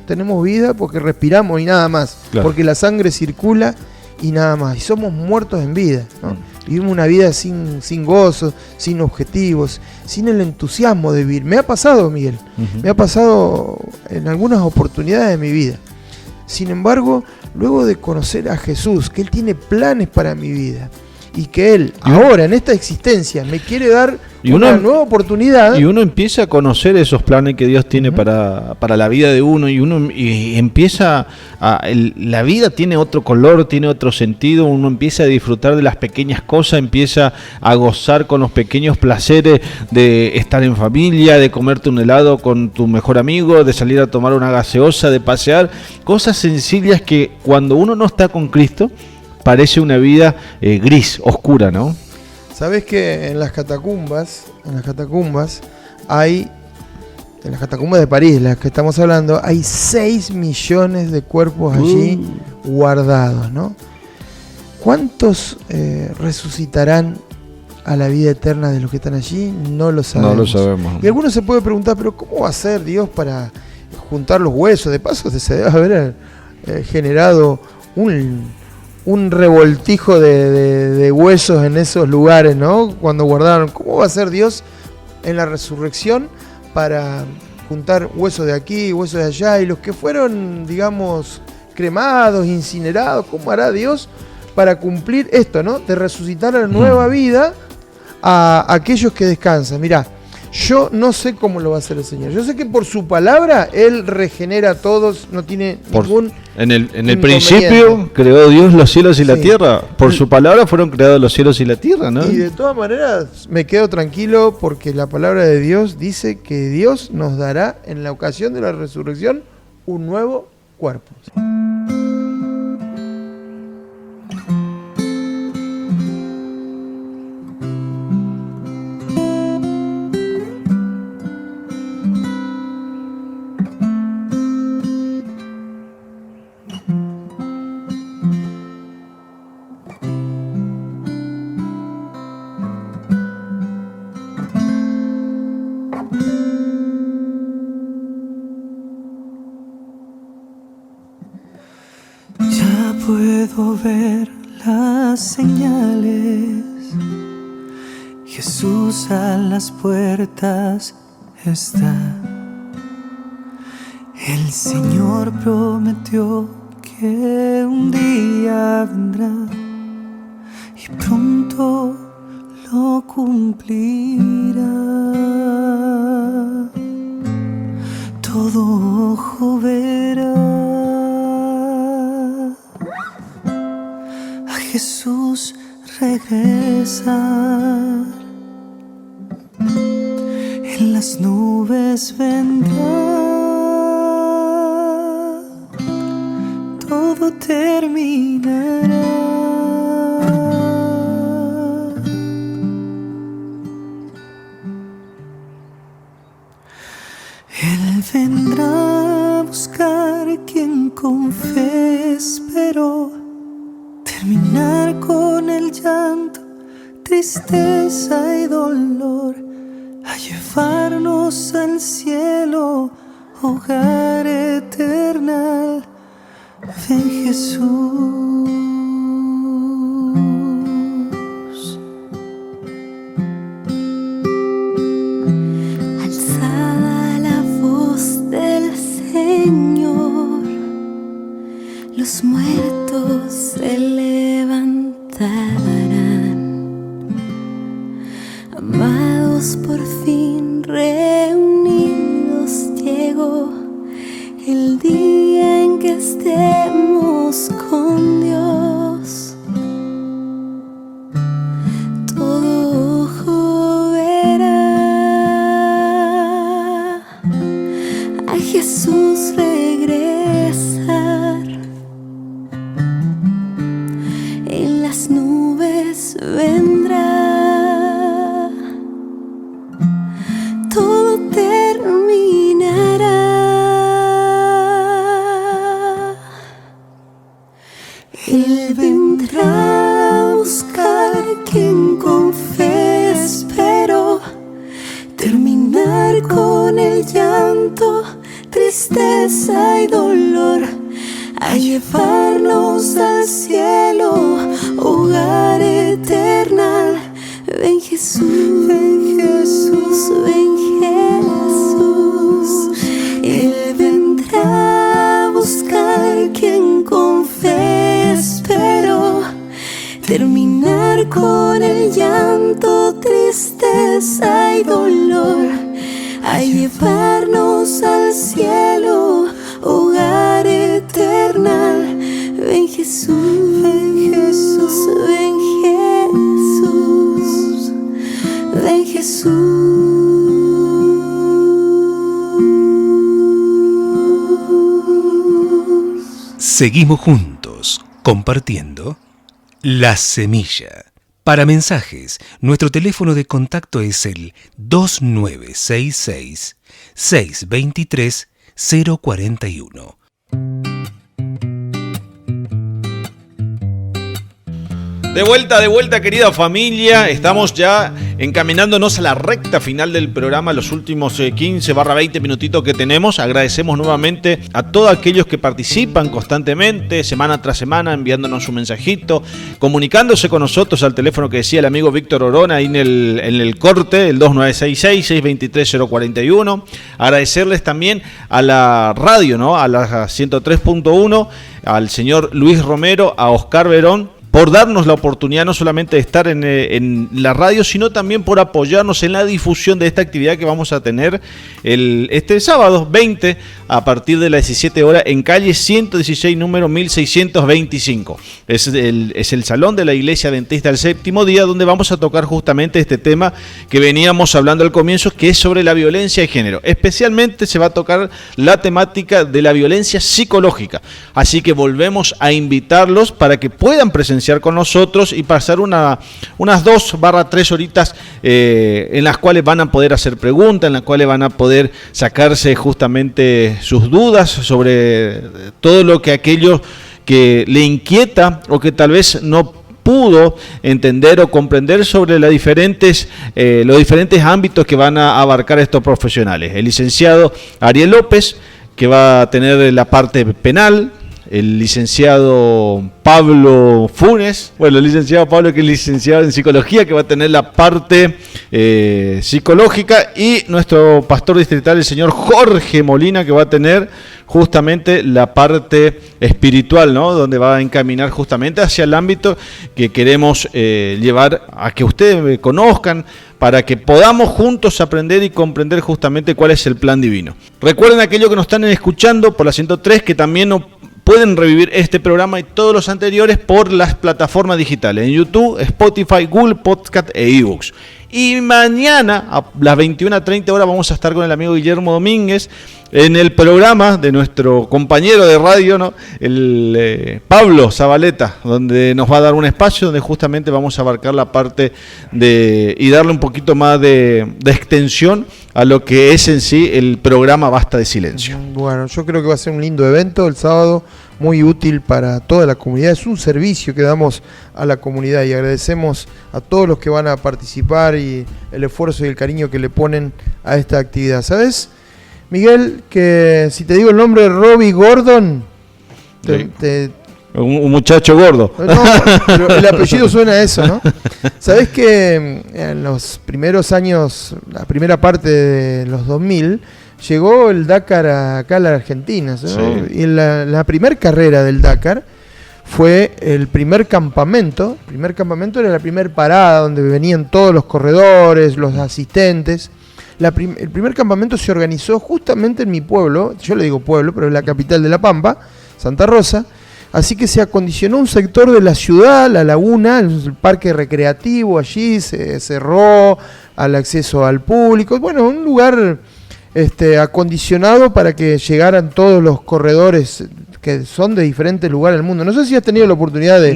tenemos vida porque respiramos y nada más, claro, porque la sangre circula y nada más, y somos muertos en vida, ¿no? Vivimos una vida sin gozo, sin objetivos, sin el entusiasmo de vivir. Me ha pasado, Miguel, me ha pasado en algunas oportunidades de mi vida. Sin embargo, luego de conocer a Jesús, que Él tiene planes para mi vida, y que Él, ahora, en esta existencia, me quiere dar una nueva oportunidad. Y uno empieza a conocer esos planes que Dios tiene para la vida de uno, y empieza la vida tiene otro color, tiene otro sentido, uno empieza a disfrutar de las pequeñas cosas, empieza a gozar con los pequeños placeres de estar en familia, de comerte un helado con tu mejor amigo, de salir a tomar una gaseosa, de pasear, cosas sencillas que cuando uno no está con Cristo parece una vida gris, oscura, ¿no? ¿Sabés que en las catacumbas de París, las que estamos hablando, hay 6 millones de cuerpos allí guardados, ¿no? ¿Cuántos resucitarán a la vida eterna de los que están allí? No lo sabemos. No lo sabemos. Y algunos se puede preguntar, pero ¿cómo va a ser Dios para juntar los huesos? De paso se debe haber generado un revoltijo de huesos en esos lugares, ¿no? Cuando guardaron. ¿Cómo va a ser Dios en la resurrección para juntar huesos de aquí, huesos de allá? Y los que fueron, digamos, cremados, incinerados, ¿cómo hará Dios para cumplir esto, ¿no? De resucitar a la nueva vida a aquellos que descansan. Mirá, yo no sé cómo lo va a hacer el Señor. Yo sé que por su palabra Él regenera a todos, no tiene ningún En el principio creó Dios los cielos y la tierra. Por su palabra fueron creados los cielos y la tierra, ¿no? Y de todas maneras me quedo tranquilo porque la palabra de Dios dice que Dios nos dará en la ocasión de la resurrección un nuevo cuerpo. Puedo ver las señales, Jesús a las puertas está. El Señor prometió que un día vendrá y pronto lo cumplirá. Todo ojo verá Jesús regresar, en las nubes vendrá, todo terminará. Él vendrá a buscar quien con fe esperó, terminar con el llanto tristeza y dolor, a llevarnos al cielo, hogar eterno. Ven Jesús. Alzada la voz del Señor, los muertos se levantarán. Amados, por fin reunidos, llegó el día en que estemos con Dios. Todo ojo verá a Jesús regresar. En las nubes vendrá. Todo terminará. Él vendrá a buscar quien con fe esperó, terminar con el llanto, tristeza y dolor, a llevarnos al cielo, hogar eterno. Ven Jesús, ven Jesús, ven Jesús. Él vendrá a buscar quien con fe esperó, terminar con el llanto, tristeza y dolor, a llevarnos al cielo, hogar eterno. Ven Jesús, ven Jesús, ven Jesús, ven Jesús. Seguimos juntos, compartiendo La Semilla. Para mensajes, nuestro teléfono de contacto es el 2966-623-041. De vuelta, querida familia. Estamos ya encaminándonos a la recta final del programa, los últimos 15-20 minutitos que tenemos. Agradecemos nuevamente a todos aquellos que participan constantemente, semana tras semana, enviándonos un mensajito, comunicándose con nosotros al teléfono que decía el amigo Víctor Orona ahí en el corte, el 2966-623-041. Agradecerles también a la radio, ¿no? A la 103.1, al señor Luis Romero, a Oscar Verón, por darnos la oportunidad no solamente de estar en la radio, sino también por apoyarnos en la difusión de esta actividad que vamos a tener este sábado 20 a partir de las 17 horas en calle 116, número 1625. Es el salón de la Iglesia Adventista del Séptimo Día, donde vamos a tocar justamente este tema que veníamos hablando al comienzo, que es sobre la violencia de género. Especialmente se va a tocar la temática de la violencia psicológica. Así que volvemos a invitarlos para que puedan presenciar con nosotros y pasar unas 2-3 horitas en las cuales van a poder hacer preguntas, en las cuales van a poder sacarse justamente sus dudas sobre todo lo que aquello que le inquieta o que tal vez no pudo entender o comprender sobre los diferentes ámbitos que van a abarcar estos profesionales. El licenciado Ariel López, que va a tener la parte penal, el licenciado Pablo Funes, el licenciado Pablo, que es licenciado en psicología, que va a tener la parte psicológica, y nuestro pastor distrital, el señor Jorge Molina, que va a tener justamente la parte espiritual, ¿no? Donde va a encaminar justamente hacia el ámbito que queremos llevar a que ustedes me conozcan, para que podamos juntos aprender y comprender justamente cuál es el plan divino. Recuerden aquellos que nos están escuchando por la 103 que también pueden revivir este programa y todos los anteriores por las plataformas digitales, en YouTube, Spotify, Google Podcast e eBooks. Y mañana a las 21:30 horas vamos a estar con el amigo Guillermo Domínguez en el programa de nuestro compañero de radio, ¿no? El Pablo Zabaleta, donde nos va a dar un espacio donde justamente vamos a abarcar la parte y darle un poquito más de extensión a lo que es en sí el programa Basta de Silencio. Bueno, yo creo que va a ser un lindo evento el sábado, muy útil para toda la comunidad. Es un servicio que damos a la comunidad y agradecemos a todos los que van a participar y el esfuerzo y el cariño que le ponen a esta actividad. ¿Sabes, Miguel, que si te digo el nombre de Robbie Gordon, un muchacho gordo. No, pero el apellido suena a eso, ¿no? ¿Sabés que en los primeros años, la primera parte de los 2000, llegó el Dakar acá a la Argentina, ¿no? Sí. Y la primera carrera del Dakar fue el primer campamento. El primer campamento era la primera parada donde venían todos los corredores, los asistentes. El primer campamento se organizó justamente en mi pueblo, yo le digo pueblo, pero es la capital de La Pampa, Santa Rosa. Así que se acondicionó un sector de la ciudad, la laguna, el parque recreativo allí, se cerró al acceso al público. Bueno, un lugar acondicionado para que llegaran todos los corredores que son de diferentes lugares del mundo. No sé si has tenido la oportunidad de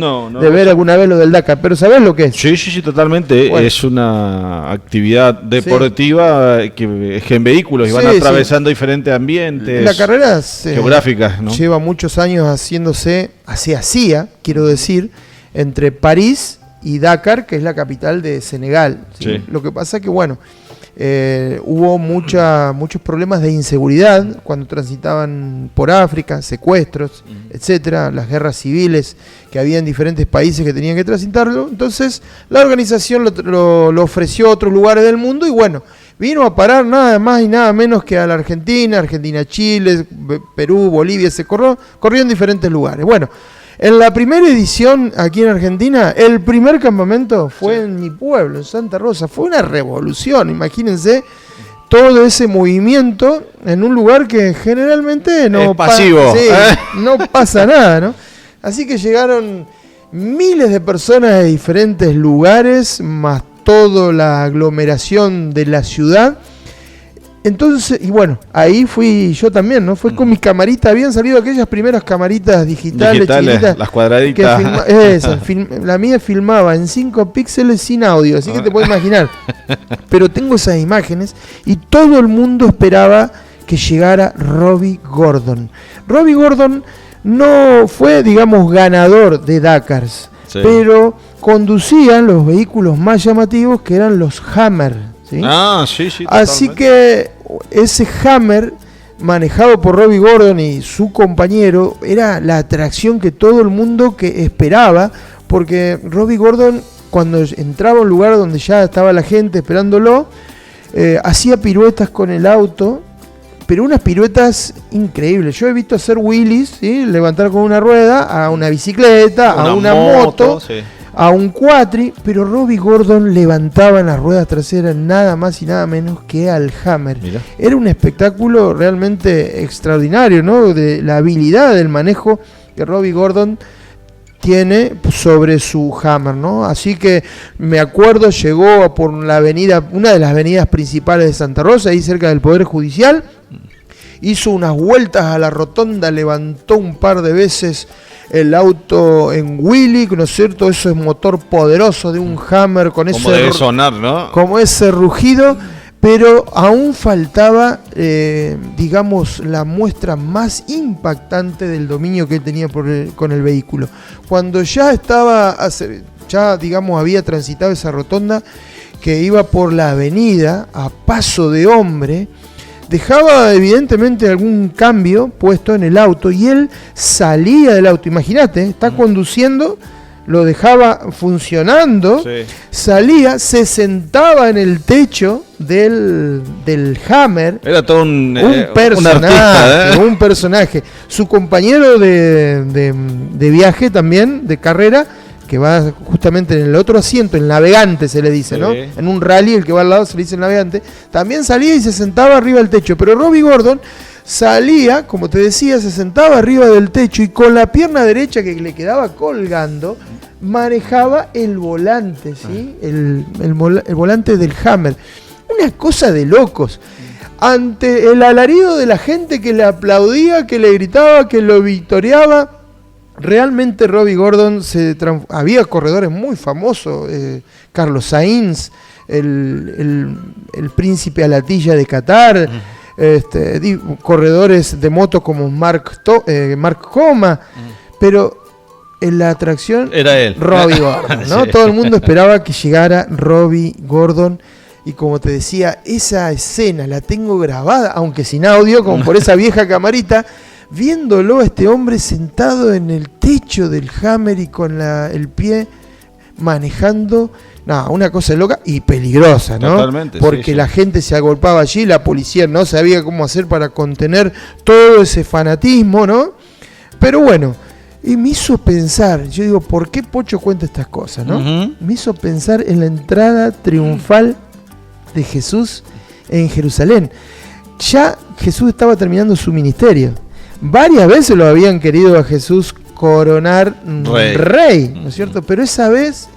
ver alguna vez lo del Dakar, pero ¿sabés lo que es? Sí, totalmente. Bueno. Es una actividad deportiva que en vehículos y van atravesando diferentes ambientes. La carrera geográficas, ¿no? Lleva muchos años hacía, quiero decir, entre París y Dakar, que es la capital de Senegal. ¿Sí? Sí. Lo que pasa es que, bueno, hubo muchos problemas de inseguridad cuando transitaban por África, secuestros, etcétera, las guerras civiles que había en diferentes países que tenían que transitarlo. Entonces la organización lo ofreció a otros lugares del mundo y bueno, vino a parar nada más y nada menos que a la Argentina, Chile, Perú, Bolivia, se corrió en diferentes lugares. Bueno, en la primera edición aquí en Argentina, el primer campamento fue en mi pueblo, en Santa Rosa. Fue una revolución, imagínense todo ese movimiento en un lugar que generalmente no pasa nada, ¿no? Así que llegaron miles de personas de diferentes lugares, más toda la aglomeración de la ciudad. Entonces, y bueno, ahí fui yo también, ¿no? Fue con mi camarita, habían salido aquellas primeras camaritas digitales chiquitas, las cuadraditas. La mía filmaba en 5 píxeles sin audio, así que te puedes imaginar. Pero tengo esas imágenes y todo el mundo esperaba que llegara Robbie Gordon. Robbie Gordon no fue, digamos, ganador de Dakars, pero conducían los vehículos más llamativos que eran los Hammer. ¿Sí? Así que ese Hammer manejado por Robbie Gordon y su compañero era la atracción que todo el mundo que esperaba, porque Robbie Gordon, cuando entraba a un lugar donde ya estaba la gente esperándolo, hacía piruetas con el auto, pero unas piruetas increíbles. Yo he visto hacer wheelies, ¿sí? Levantar con una rueda a una bicicleta, a una moto, a un cuatri, pero Robbie Gordon levantaba en las ruedas traseras nada más y nada menos que al Hammer. Mira. Era un espectáculo realmente extraordinario, ¿no? De la habilidad del manejo que Robbie Gordon tiene sobre su Hammer, ¿no? Así que me acuerdo, llegó por la avenida, una de las avenidas principales de Santa Rosa, ahí cerca del Poder Judicial, hizo unas vueltas a la rotonda, levantó un par de veces el auto en wheelie, ¿no es cierto? Eso es motor poderoso de un Hammer con como debe sonar, ¿no? Como ese rugido, pero aún faltaba, digamos, la muestra más impactante del dominio que él tenía con el vehículo. Cuando ya digamos, había transitado esa rotonda, que iba por la avenida a paso de hombre, dejaba evidentemente algún cambio puesto en el auto y él salía del auto. Imagínate, está conduciendo, lo dejaba funcionando, salía, se sentaba en el techo del Hammer. Era todo un personaje, un personaje. Su compañero de viaje también, de carrera, que va justamente en el otro asiento, el navegante se le dice, ¿no? En un rally el que va al lado se le dice el navegante, también salía y se sentaba arriba del techo, pero Robbie Gordon salía, como te decía, se sentaba arriba del techo y con la pierna derecha que le quedaba colgando, manejaba el volante, ¿sí? El volante del Hammer. Una cosa de locos. Ante el alarido de la gente que le aplaudía, que le gritaba, que lo victoriaba, realmente Robbie Gordon había corredores muy famosos, Carlos Sainz, el príncipe Alatilla de Qatar, corredores de moto como Mark Coma, pero en la atracción era él, Robbie Gordon, ¿no? Sí. Todo el mundo esperaba que llegara Robbie Gordon. Y como te decía, esa escena la tengo grabada, aunque sin audio, como por esa vieja camarita, viéndolo a este hombre sentado en el techo del Hammer y con el pie manejando. No, una cosa loca y peligrosa, ¿no? Totalmente, porque sí. la gente se agolpaba allí, la policía no sabía cómo hacer para contener todo ese fanatismo, ¿no? Pero bueno, y me hizo pensar, yo digo, ¿por qué Pocho cuenta estas cosas, no? Ujú. Me hizo pensar en la entrada triunfal de Jesús en Jerusalén. Ya Jesús estaba terminando su ministerio. Varias veces lo habían querido a Jesús coronar rey, ¿no es cierto? Pero esa vez,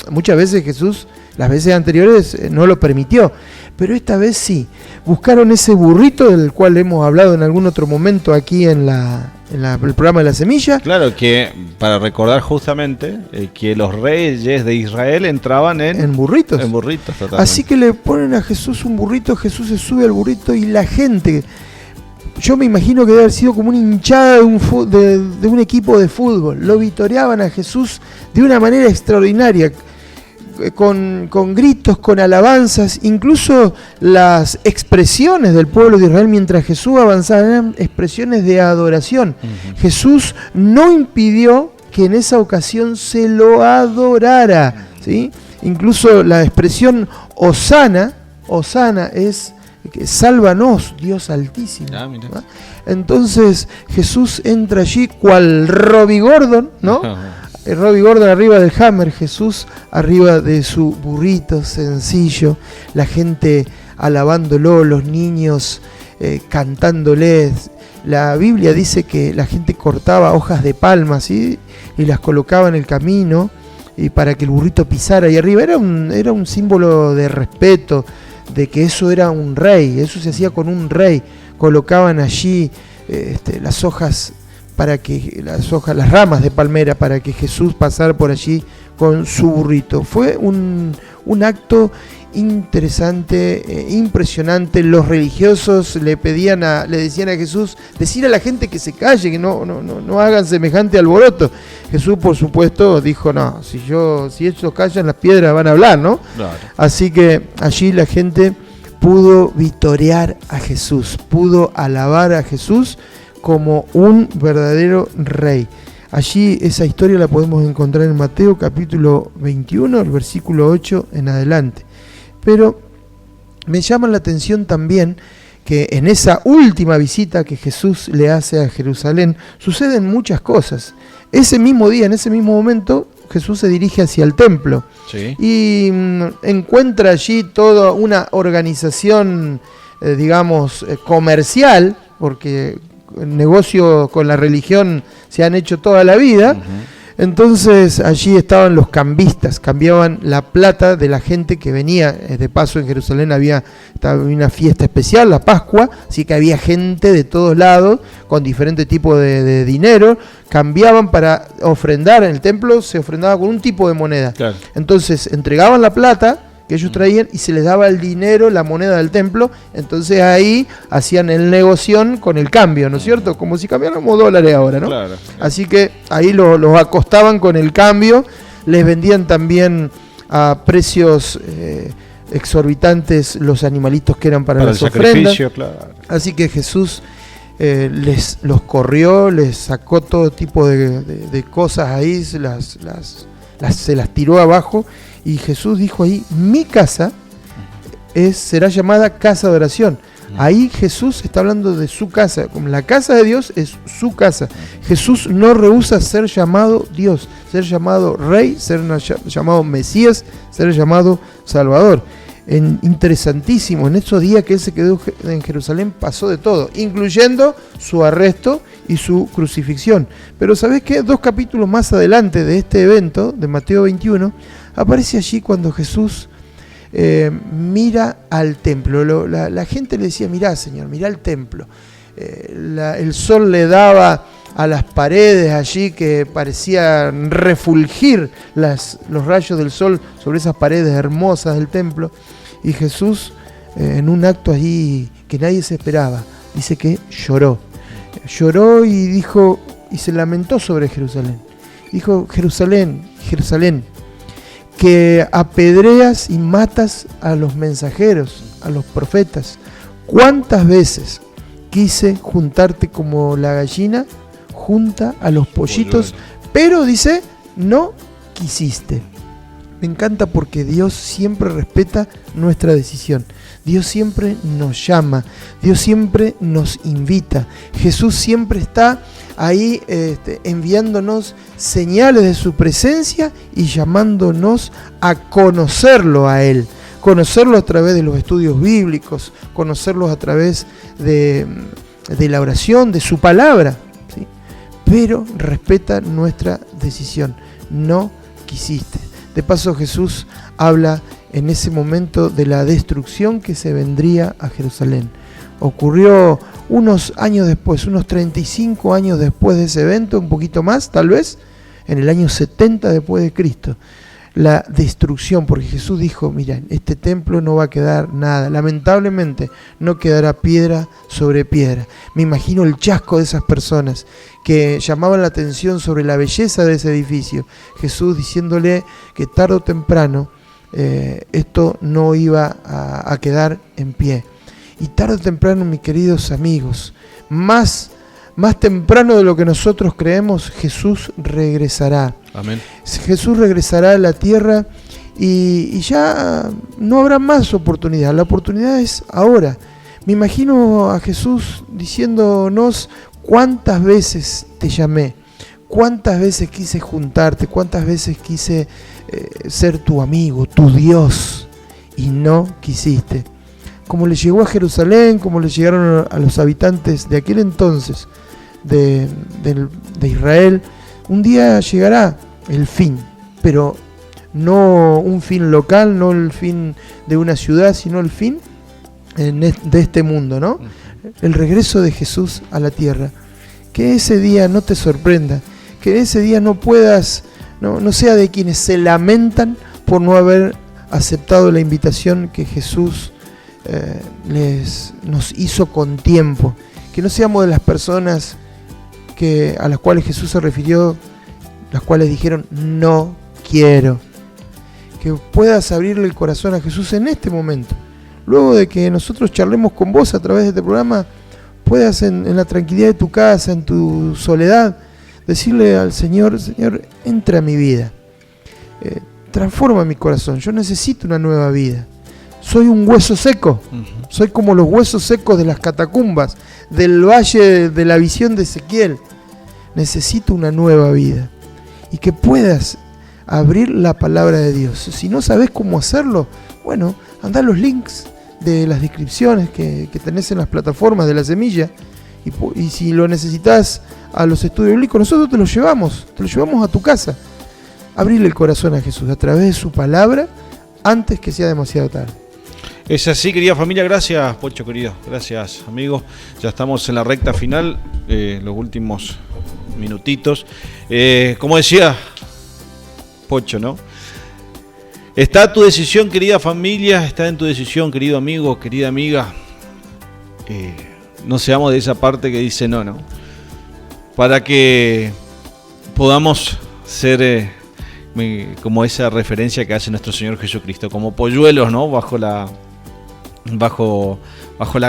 muchas veces Jesús, las veces anteriores, no lo permitió. Pero esta vez sí. Buscaron ese burrito del cual hemos hablado en algún otro momento aquí en el programa de la semilla. Claro, que para recordar justamente que los reyes de Israel entraban en burritos. En burritos, totalmente. Así que le ponen a Jesús un burrito, Jesús se sube al burrito y la gente, yo me imagino que debe haber sido como una hinchada de un equipo de fútbol. Lo vitoreaban a Jesús de una manera extraordinaria, con gritos, con alabanzas, incluso las expresiones del pueblo de Israel mientras Jesús avanzaba eran expresiones de adoración. Uh-huh. Jesús no impidió que en esa ocasión se lo adorara, ¿sí? Incluso la expresión Hosana es que sálvanos, Dios Altísimo. ¿No? Entonces Jesús entra allí cual Robbie Gordon, ¿no? Robbie Gordon arriba del Hammer, Jesús arriba de su burrito sencillo, la gente alabándolo, los niños cantándoles. La Biblia dice que la gente cortaba hojas de palma, ¿sí? Y las colocaba en el camino y para que el burrito pisara ahí arriba. Era un símbolo de respeto, de que eso era un rey, eso se hacía con un rey. Colocaban allí las hojas, las ramas de palmera para que Jesús pasara por allí con su burrito. Fue un acto interesante, impresionante. Los religiosos le decían a Jesús, decir a la gente que se calle, que no hagan semejante alboroto. Jesús, por supuesto, dijo, no, si ellos callan, las piedras van a hablar, ¿no? Claro. Así que allí la gente pudo vitorear a Jesús, pudo alabar a Jesús como un verdadero rey. Allí esa historia la podemos encontrar en Mateo capítulo 21, el versículo 8 en adelante. Pero me llama la atención también que en esa última visita que Jesús le hace a Jerusalén suceden muchas cosas. Ese mismo día, en ese mismo momento, Jesús se dirige hacia el templo. Sí. Y encuentra allí toda una organización, comercial, porque el negocio con la religión se han hecho toda la vida. Uh-huh. Entonces allí estaban los cambistas, cambiaban la plata de la gente que venía. De paso en Jerusalén había una fiesta especial, la Pascua, así que había gente de todos lados con diferentes tipos de dinero. Cambiaban para ofrendar en el templo, se ofrendaba con un tipo de moneda. Claro. Entonces entregaban la plata que ellos traían y se les daba el dinero, la moneda del templo. Entonces ahí hacían el negocio con el cambio, ¿no es cierto? Como si cambiáramos dólares ahora, ¿no? Claro. Así que ahí los acostaban con el cambio, les vendían también a precios exorbitantes los animalitos que eran para las ofrendas. Claro. Así que Jesús los corrió, les sacó todo tipo de cosas ahí, se las tiró abajo. Y Jesús dijo ahí, mi casa será llamada casa de oración. Ahí Jesús está hablando de su casa, como la casa de Dios es su casa. Jesús no rehúsa ser llamado Dios, ser llamado Rey, ser llamado Mesías, ser llamado Salvador. Interesantísimo, en estos días que él se quedó en Jerusalén pasó de todo, incluyendo su arresto y su crucifixión. Pero ¿sabés qué? 2 capítulos más adelante de este evento, de Mateo 21, aparece allí cuando Jesús mira al templo. La gente le decía, mirá Señor, mirá el templo. El sol le daba a las paredes allí que parecían refulgir los rayos del sol sobre esas paredes hermosas del templo. Y Jesús, en un acto allí que nadie se esperaba. Dice que lloró. Lloró y dijo, y se lamentó sobre Jerusalén. Dijo, Jerusalén, Jerusalén, que apedreas y matas a los mensajeros, a los profetas. ¿Cuántas veces quise juntarte como la gallina junta a los pollitos? Pero dice, no quisiste. Me encanta porque Dios siempre respeta nuestra decisión. Dios siempre nos llama. Dios siempre nos invita. Jesús siempre está ahí enviándonos señales de su presencia y llamándonos a conocerlo a Él. Conocerlo a través de los estudios bíblicos, conocerlo a través de la oración, de su palabra, ¿sí? Pero respeta nuestra decisión. No quisiste. De paso, Jesús habla en ese momento de la destrucción que se vendría a Jerusalén. Ocurrió unos años después, unos 35 años después de ese evento, un poquito más tal vez, en el año 70 después de Cristo. La destrucción, porque Jesús dijo, miren, este templo no va a quedar nada, lamentablemente no quedará piedra sobre piedra. Me imagino el chasco de esas personas que llamaban la atención sobre la belleza de ese edificio. Jesús diciéndole que tarde o temprano esto no iba a quedar en pie. Y tarde o temprano, mis queridos amigos, más temprano de lo que nosotros creemos, Jesús regresará. Amén. Jesús regresará a la tierra y ya no habrá más oportunidad. La oportunidad es ahora. Me imagino a Jesús diciéndonos cuántas veces te llamé, cuántas veces quise juntarte, cuántas veces quise ser tu amigo, tu Dios, y no quisiste. Como le llegó a Jerusalén, como le llegaron a los habitantes de aquel entonces de Israel, un día llegará el fin, pero no un fin local, no el fin de una ciudad, sino el fin de este mundo, ¿no? El regreso de Jesús a la tierra. Que ese día no te sorprenda, que ese día no puedas, no sea de quienes se lamentan por no haber aceptado la invitación que Jesús nos hizo con tiempo. Que no seamos de las personas a las cuales Jesús se refirió, las cuales dijeron no quiero. Que puedas abrirle el corazón a Jesús en este momento. Luego de que nosotros charlemos con vos a través de este programa, puedas en la tranquilidad de tu casa, en tu soledad, decirle al Señor, Señor, entra a mi vida, transforma mi corazón, yo necesito una nueva vida. Soy un hueso seco, soy como los huesos secos de las catacumbas, del valle de la visión de Ezequiel. Necesito una nueva vida. Y que puedas abrir la palabra de Dios. Si no sabes cómo hacerlo, bueno, anda a los links de las descripciones que tenés en las plataformas de La Semilla. Y si lo necesitas a los estudios bíblicos, nosotros te los llevamos a tu casa. Abrirle el corazón a Jesús a través de su palabra antes que sea demasiado tarde. Es así, querida familia. Gracias, Pocho, querido. Gracias, amigos. Ya estamos en la recta final, los últimos minutitos. Como decía Pocho, ¿no? Está a tu decisión, querida familia. Está en tu decisión, querido amigo, querida amiga. No seamos de esa parte que dice no. Para que podamos ser como esa referencia que hace nuestro Señor Jesucristo, como polluelos, ¿no? Bajo la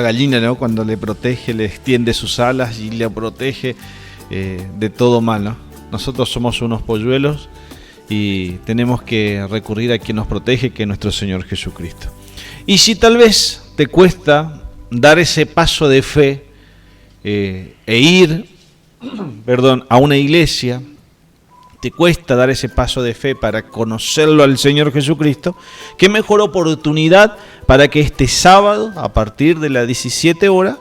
gallina, ¿no? Cuando le protege, le extiende sus alas y le protege de todo mal, ¿no? Nosotros somos unos polluelos y tenemos que recurrir a quien nos protege, que es nuestro Señor Jesucristo. Y si tal vez te cuesta dar ese paso de fe ir a una iglesia, te cuesta dar ese paso de fe para conocerlo al Señor Jesucristo, qué mejor oportunidad para que este sábado, a partir de las 17 horas,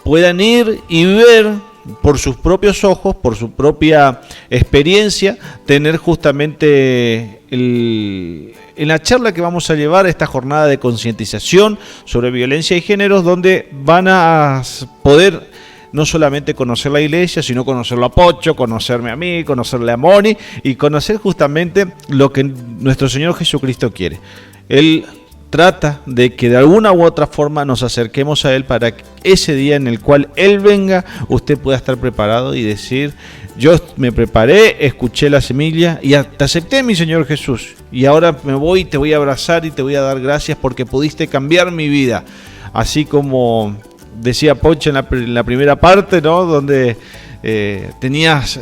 puedan ir y ver por sus propios ojos, por su propia experiencia, tener justamente en la charla que vamos a llevar, esta jornada de concientización sobre violencia y géneros, donde van a poder no solamente conocer la iglesia, sino conocerlo a Pocho, conocerme a mí, conocerle a Moni y conocer justamente lo que nuestro Señor Jesucristo quiere. Él trata de que de alguna u otra forma nos acerquemos a Él para que ese día en el cual Él venga, usted pueda estar preparado y decir: yo me preparé, escuché la semilla y te acepté, mi Señor Jesús, y ahora me voy, te voy a abrazar y te voy a dar gracias porque pudiste cambiar mi vida. Así como decía Pocho en la primera parte, ¿no? Donde tenías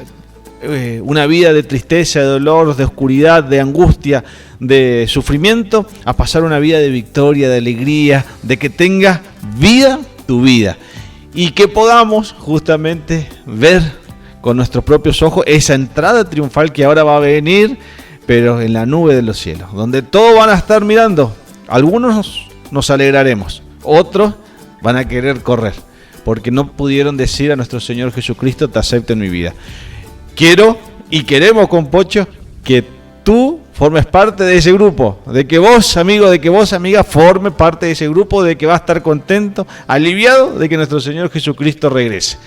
una vida de tristeza, de dolor, de oscuridad, de angustia, de sufrimiento, a pasar una vida de victoria, de alegría, de que tenga vida tu vida. Y que podamos justamente ver con nuestros propios ojos esa entrada triunfal que ahora va a venir, pero en la nube de los cielos, donde todos van a estar mirando. Algunos nos alegraremos, otros van a querer correr, porque no pudieron decir a nuestro Señor Jesucristo: te acepto en mi vida. Quiero y queremos con Pocho que tú formes parte de ese grupo, de que vos, amigo, de que vos, amiga, forme parte de ese grupo, de que va a estar contento, aliviado de que nuestro Señor Jesucristo regrese.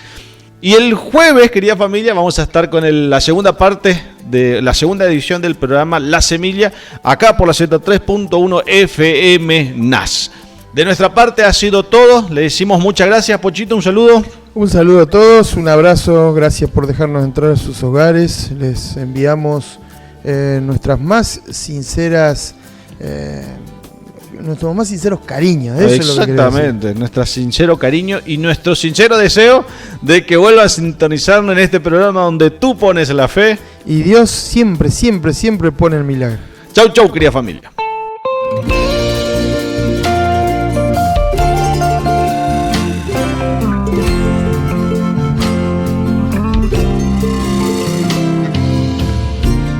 Y el jueves, querida familia, vamos a estar con la segunda parte de la segunda edición del programa La Semilla, acá por la 103.1 FM NAS. De nuestra parte ha sido todo. Le decimos muchas gracias, Pochito, un saludo. Un saludo a todos, un abrazo, gracias por dejarnos entrar a sus hogares. Les enviamos nuestros más sinceros cariños. Eso exactamente, es lo que nuestro sincero cariño y nuestro sincero deseo de que vuelva a sintonizarnos en este programa donde tú pones la fe. Y Dios siempre, siempre, siempre pone el milagro. Chau, chau, querida familia.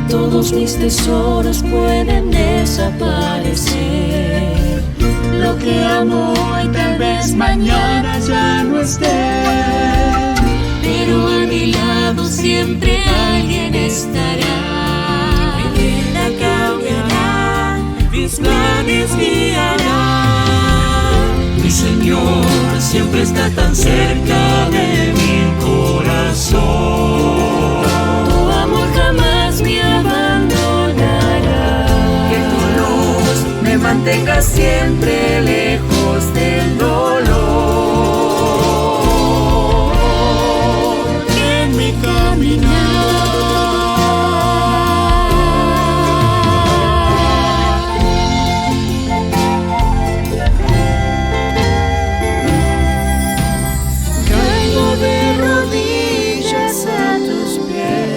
Todos mis tesoros pueden desaparecer. Lo que amo hoy tal vez mañana ya no esté. Pero a mi lado siempre alguien estará. Mi vida cambiará, mis planes guiará. Mi Señor siempre está tan cerca de mi corazón. Mantenga siempre lejos del dolor en mi Caigo de rodillas a tus pies.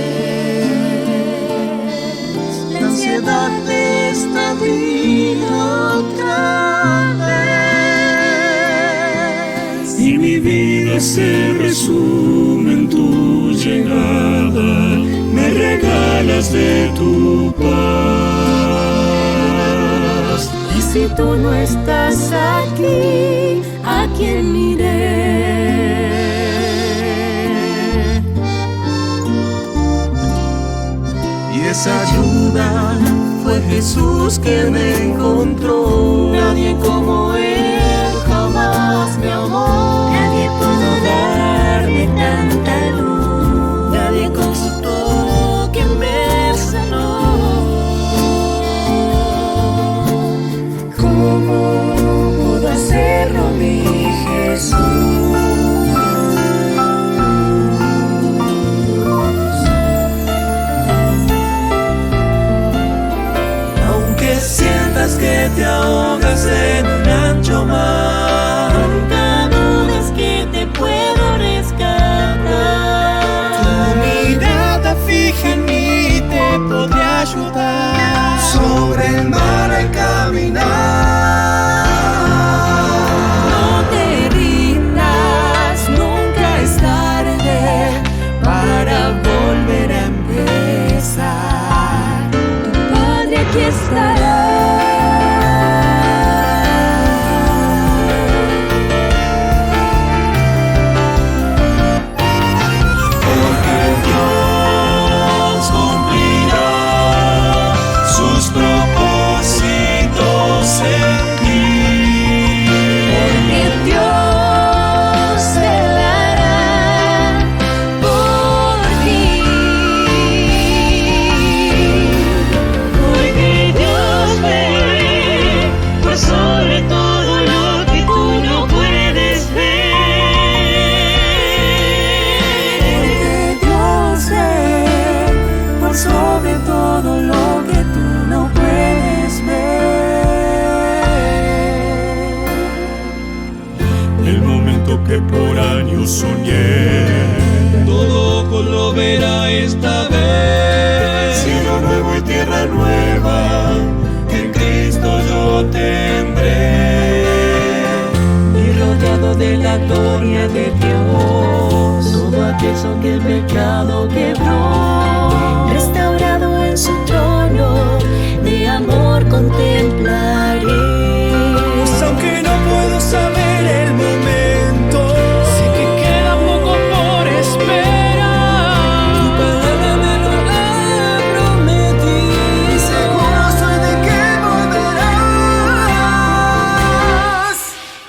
La ansiedad de esta vida y mi vida se resume en tu llegada, me regalas de tu paz. Y si tú no estás aquí, ¿a quién iré? Y esa ayuda fue Jesús que me encontró. Nadie como Él jamás me amó. Nadie pudo darme tanta luz. Nadie con su toque me sanó. ¿Cómo pudo hacerlo mi Jesús? Sientas que te ahogas en un ancho mar, nunca dudes que te puedo rescatar. Tu mirada fija en mí te podré ayudar. Sobre el mar al caminar. No te rindas, nunca es tarde para volver a empezar. Tu Padre aquí estará. la gloria de Dios. Todo aquello que el pecado quebró, restaurado en su trono, de amor contemplaré. Pues aunque no puedo saber el momento, sé que queda poco por esperar. Tu palabra me lo ha prometido, Y seguro soy de que volverás.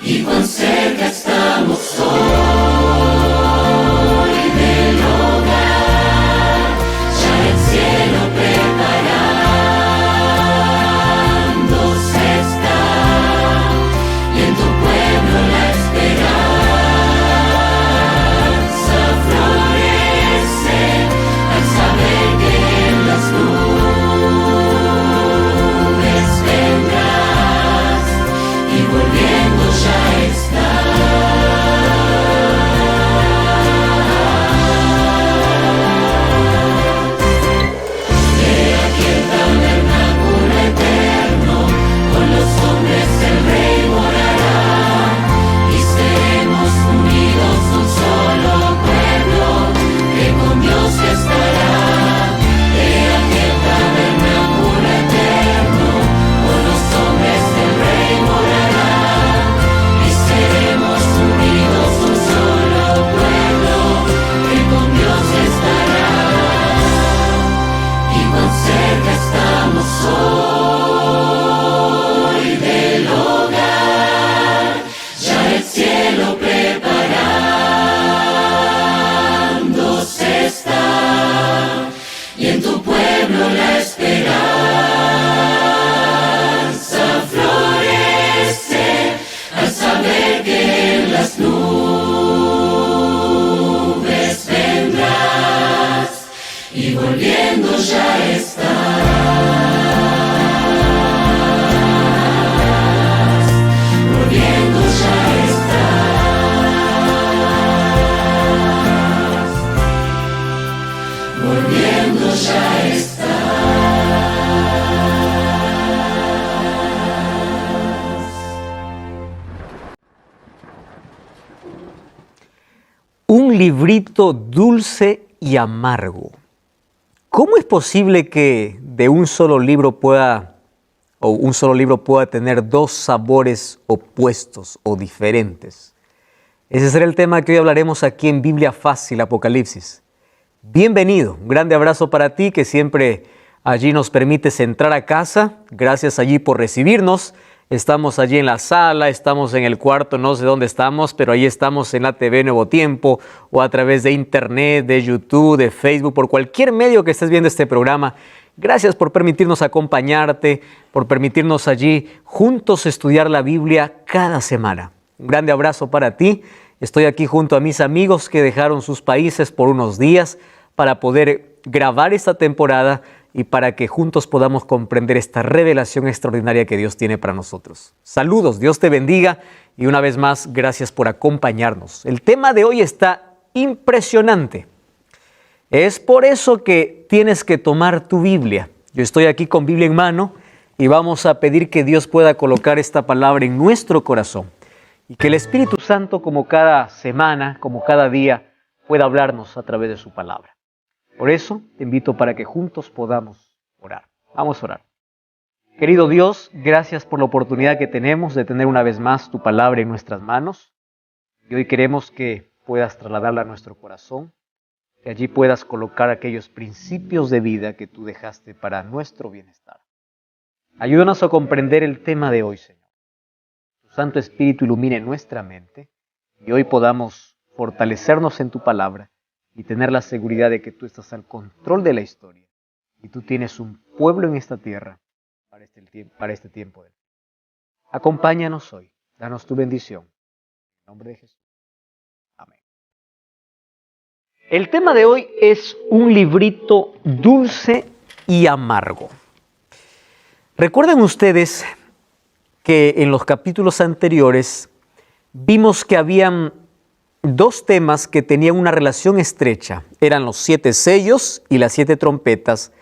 y cuán cerca estamos hoy del hogar, ya el cielo preparándose está, y en tu pueblo la esperanza florece al saber que en las nubes vendrás y volviendo ya estás. He aquí el tabernáculo eterno, con los hombres el Rey morará, y seremos unidos un solo pueblo, que con Dios estará. He aquí el tabernáculo eterno, con los hombres el Rey morará, y seremos unidos un solo pueblo, que con Dios estará. Y cuán cerca estamos hoy del hogar, ya el cielo preparándose está, y en tu pueblo la esperanza florece al saber que en las nubes vendrás y volviendo ya estás, volviendo ya estás, volviendo ya Un librito dulce y amargo. ¿Cómo es posible que de un solo libro pueda tener dos sabores opuestos o diferentes? Ese será el tema que hoy hablaremos aquí en Biblia Fácil Apocalipsis. Bienvenido, un grande abrazo para ti que siempre allí nos permites entrar a casa. Gracias allí por recibirnos. Estamos allí en la sala, estamos en el cuarto, no sé dónde estamos, pero ahí estamos en la TV Nuevo Tiempo o a través de internet, de YouTube, de Facebook, por cualquier medio que estés viendo este programa. Gracias por permitirnos acompañarte, por permitirnos allí juntos estudiar la Biblia cada semana. Un grande abrazo para ti. Estoy aquí junto a mis amigos que dejaron sus países por unos días para poder grabar esta temporada y para que juntos podamos comprender esta revelación extraordinaria que Dios tiene para nosotros. Saludos, Dios te bendiga y una vez más, gracias por acompañarnos. El tema de hoy está impresionante. Es por eso que tienes que tomar tu Biblia. Yo estoy aquí con Biblia en mano y vamos a pedir que Dios pueda colocar esta palabra en nuestro corazón y que el Espíritu Santo, como cada semana, como cada día, pueda hablarnos a través de su palabra. Por eso te invito para que juntos podamos orar. Vamos a orar. Querido Dios, gracias por la oportunidad que tenemos de tener una vez más tu palabra en nuestras manos. Y hoy queremos que puedas trasladarla a nuestro corazón, que allí puedas colocar aquellos principios de vida que tú dejaste para nuestro bienestar. Ayúdanos a comprender el tema de hoy, Señor. Tu Santo Espíritu ilumine nuestra mente y hoy podamos fortalecernos en tu palabra y tener la seguridad de que tú estás al control de la historia y tú tienes un pueblo en esta tierra para este tiempo. Acompáñanos hoy, danos tu bendición. En nombre de Jesús. Amén. El tema de hoy es un librito dulce y amargo. Recuerden ustedes que en los capítulos anteriores vimos que habían dos temas que tenían una relación estrecha. Eran los 7 sellos y las 7 trompetas,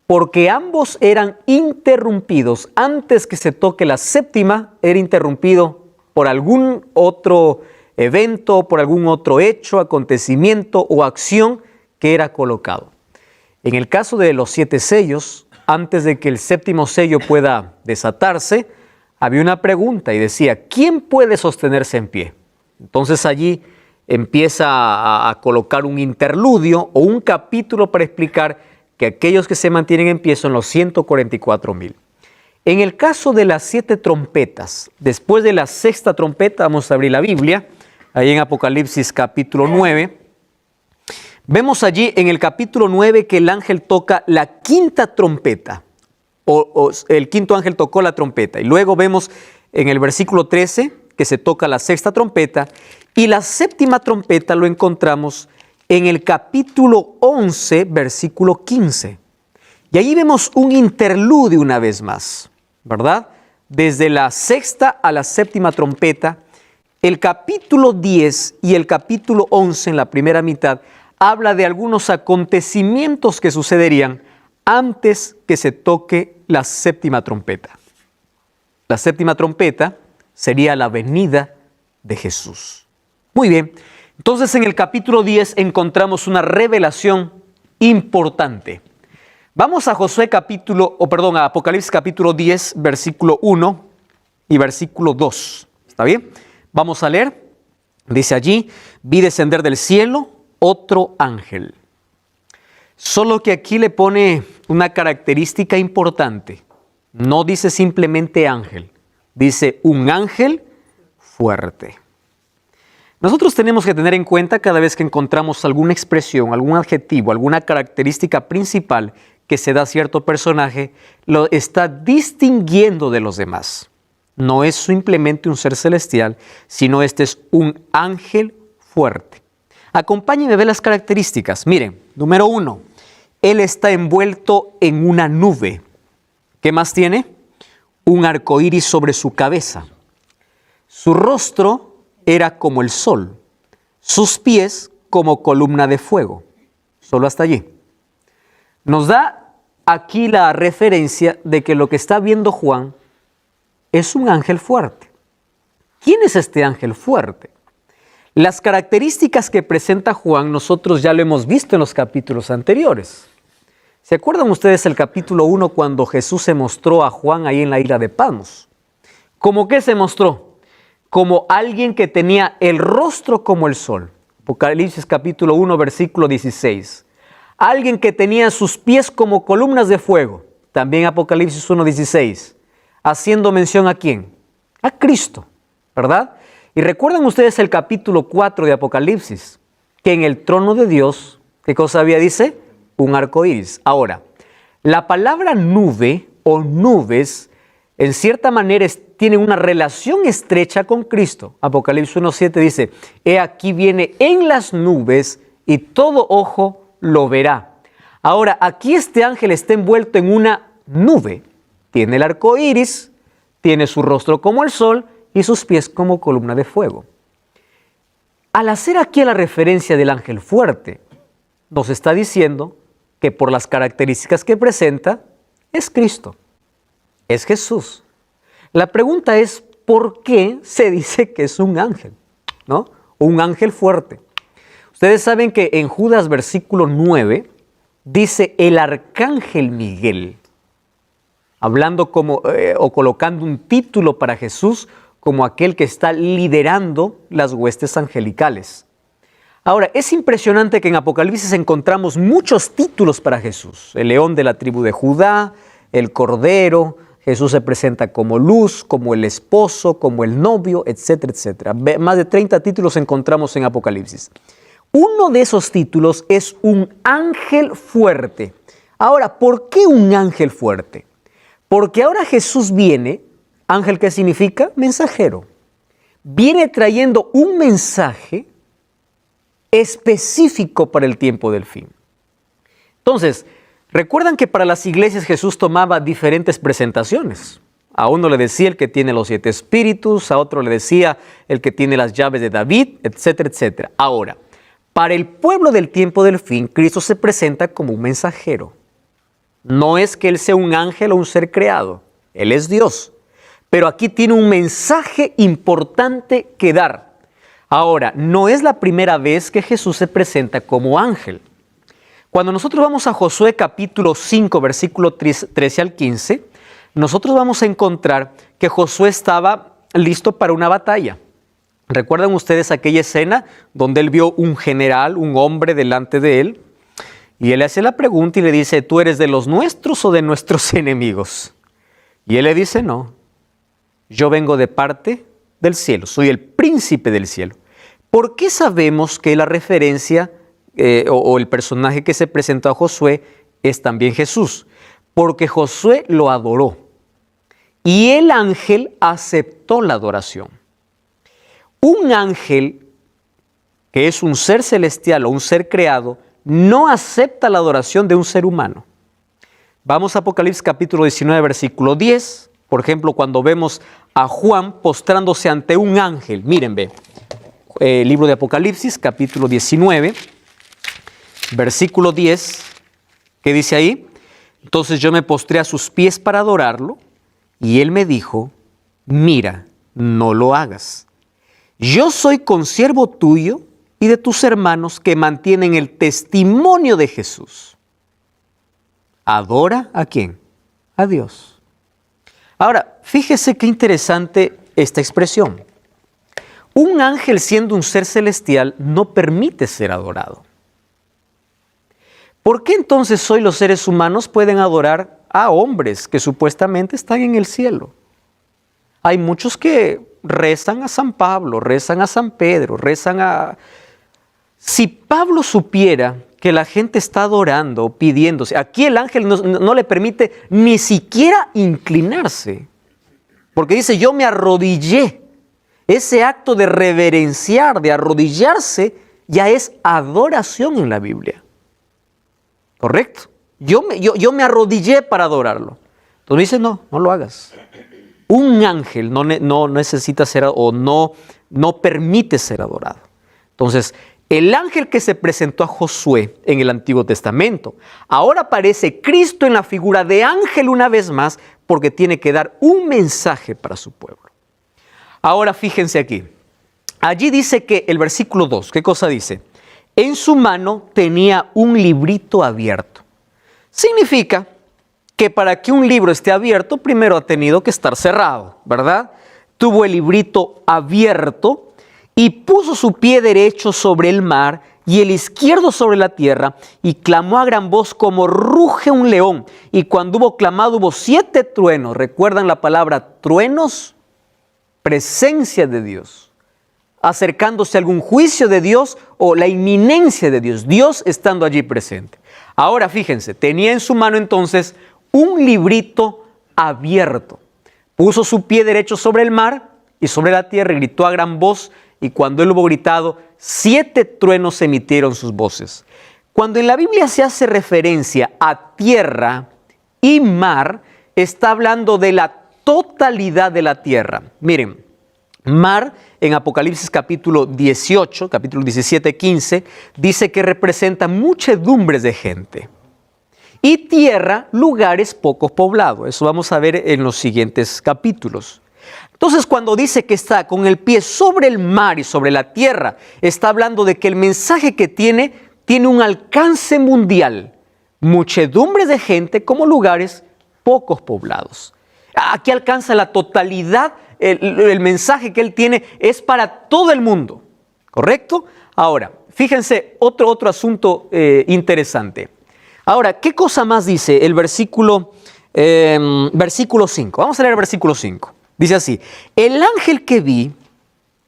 porque ambos eran interrumpidos. Antes que se toque la séptima, era interrumpido por algún otro evento o por algún otro hecho, acontecimiento o acción que era colocado. En el caso de los 7 sellos, antes de que el 7º sello pueda desatarse, había una pregunta y decía, ¿quién puede sostenerse en pie? Entonces allí empieza a colocar un interludio o un capítulo para explicar que aquellos que se mantienen en pie son los 144,000. En el caso de las 7 trompetas, después de la 6ª trompeta, vamos a abrir la Biblia, ahí en Apocalipsis capítulo 9, vemos allí en el capítulo 9 que el ángel toca la 5ª trompeta, o el 5º ángel tocó la trompeta, y luego vemos en el versículo 13 que se toca la 6ª trompeta, y la 7ª trompeta lo encontramos en el capítulo 11, versículo 15. Y allí vemos un interludio una vez más, ¿verdad? Desde la 6ª a la 7ª trompeta, el capítulo 10 y el capítulo 11 en la primera mitad habla de algunos acontecimientos que sucederían antes que se toque la 7ª trompeta. La 7ª trompeta sería la venida de Jesús. Muy bien, entonces en el capítulo 10 encontramos una revelación importante. Vamos a a Apocalipsis capítulo 10, versículo 1 y versículo 2. ¿Está bien? Vamos a leer. Dice allí, vi descender del cielo otro ángel. Solo que aquí le pone una característica importante. No dice simplemente ángel, dice un ángel fuerte. Nosotros tenemos que tener en cuenta cada vez que encontramos alguna expresión, algún adjetivo, alguna característica principal que se da a cierto personaje, lo está distinguiendo de los demás. No es simplemente un ser celestial, sino este es un ángel fuerte. Acompáñenme a ver las características. Miren, número 1, él está envuelto en una nube. ¿Qué más tiene? Un arco iris sobre su cabeza. Su rostro era como el sol, sus pies como columna de fuego. Solo hasta allí. Nos da aquí la referencia de que lo que está viendo Juan es un ángel fuerte. ¿Quién es este ángel fuerte? Las características que presenta Juan nosotros ya lo hemos visto en los capítulos anteriores. ¿Se acuerdan ustedes el capítulo 1 cuando Jesús se mostró a Juan ahí en la isla de Patmos? ¿Cómo qué se mostró? Como alguien que tenía el rostro como el sol. Apocalipsis capítulo 1, versículo 16. Alguien que tenía sus pies como columnas de fuego. También Apocalipsis 1, 16. Haciendo mención ¿a quién? A Cristo, ¿verdad? Y recuerdan ustedes el capítulo 4 de Apocalipsis, que en el trono de Dios, ¿qué cosa había? Dice, un arco iris. Ahora, la palabra nube o nubes, en cierta manera tiene una relación estrecha con Cristo. Apocalipsis 1:7 dice, he aquí viene en las nubes y todo ojo lo verá. Ahora, aquí este ángel está envuelto en una nube. Tiene el arco iris, tiene su rostro como el sol y sus pies como columna de fuego. Al hacer aquí la referencia del ángel fuerte, nos está diciendo que por las características que presenta, es Cristo, es Jesús. La pregunta es, ¿por qué se dice que es un ángel? ¿No? Un ángel fuerte. Ustedes saben que en Judas versículo 9 dice el arcángel Miguel, hablando como o colocando un título para Jesús como aquel que está liderando las huestes angelicales. Ahora, es impresionante que en Apocalipsis encontramos muchos títulos para Jesús. El león de la tribu de Judá, el cordero, Jesús se presenta como luz, como el esposo, como el novio, etcétera, etcétera. Más de 30 títulos encontramos en Apocalipsis. Uno de esos títulos es un ángel fuerte. Ahora, ¿por qué un ángel fuerte? Porque ahora Jesús viene, ángel, ¿qué significa? Mensajero. Viene trayendo un mensaje específico para el tiempo del fin. Entonces, recuerdan que para las iglesias Jesús tomaba diferentes presentaciones. A uno le decía el que tiene los 7 espíritus, a otro le decía el que tiene las llaves de David, etcétera, etcétera. Ahora, para el pueblo del tiempo del fin, Cristo se presenta como un mensajero. No es que Él sea un ángel o un ser creado, Él es Dios. Pero aquí tiene un mensaje importante que dar. Ahora, no es la primera vez que Jesús se presenta como ángel. Cuando nosotros vamos a Josué capítulo 5, versículo 13 al 15, nosotros vamos a encontrar que Josué estaba listo para una batalla. ¿Recuerdan ustedes aquella escena donde él vio un general, un hombre delante de él? Y él le hace la pregunta y le dice, ¿tú eres de los nuestros o de nuestros enemigos? Y él le dice, no, yo vengo de parte del cielo, soy el príncipe del cielo. ¿Por qué sabemos que la referencia o el personaje que se presentó a Josué es también Jesús? Porque Josué lo adoró y el ángel aceptó la adoración. Un ángel, que es un ser celestial o un ser creado, no acepta la adoración de un ser humano. Vamos a Apocalipsis capítulo 19, versículo 10. Por ejemplo, cuando vemos a Juan postrándose ante un ángel. Miren, ve. Libro de Apocalipsis, capítulo 19, versículo 10. ¿Qué dice ahí? Entonces yo me postré a sus pies para adorarlo, y él me dijo, mira, no lo hagas. Yo soy consiervo tuyo y de tus hermanos que mantienen el testimonio de Jesús. ¿Adora a quién? A Dios. Ahora, fíjese qué interesante esta expresión. Un ángel, siendo un ser celestial, no permite ser adorado. ¿Por qué entonces hoy los seres humanos pueden adorar a hombres que supuestamente están en el cielo? Hay muchos que rezan a San Pablo, rezan a San Pedro, rezan a... Si Pablo supiera que la gente está adorando, pidiéndose, aquí el ángel no le permite ni siquiera inclinarse, porque dice, yo me arrodillé. Ese acto de reverenciar, de arrodillarse, ya es adoración en la Biblia. ¿Correcto? Yo me arrodillé para adorarlo. Entonces dice, no lo hagas. Un ángel no necesita ser o no permite ser adorado. Entonces, el ángel que se presentó a Josué en el Antiguo Testamento, ahora aparece Cristo en la figura de ángel una vez más, porque tiene que dar un mensaje para su pueblo. Ahora fíjense aquí. Allí dice que el versículo 2, ¿qué cosa dice? En su mano tenía un librito abierto. Significa que para que un libro esté abierto, primero ha tenido que estar cerrado, ¿verdad? Tuvo el librito abierto y puso su pie derecho sobre el mar y el izquierdo sobre la tierra, y clamó a gran voz como ruge un león. Y cuando hubo clamado, hubo 7 truenos. ¿Recuerdan la palabra truenos? Presencia de Dios, acercándose a algún juicio de Dios o la inminencia de Dios, Dios estando allí presente. Ahora fíjense, tenía en su mano entonces un librito abierto. Puso su pie derecho sobre el mar y sobre la tierra y gritó a gran voz, y cuando él hubo gritado, 7 truenos emitieron sus voces. Cuando en la Biblia se hace referencia a tierra y mar, está hablando de la totalidad de la tierra. Miren, mar en Apocalipsis capítulo 18, capítulo 17, 15, dice que representa muchedumbres de gente. Y tierra, lugares poco poblados. Eso vamos a ver en los siguientes capítulos. Entonces, cuando dice que está con el pie sobre el mar y sobre la tierra, está hablando de que el mensaje que tiene un alcance mundial. Muchedumbres de gente como lugares pocos poblados. Aquí alcanza la totalidad, el mensaje que él tiene es para todo el mundo, ¿correcto? Ahora, fíjense, otro asunto interesante. Ahora, ¿qué cosa más dice el versículo 5? Vamos a leer el versículo 5. Dice así, el ángel que vi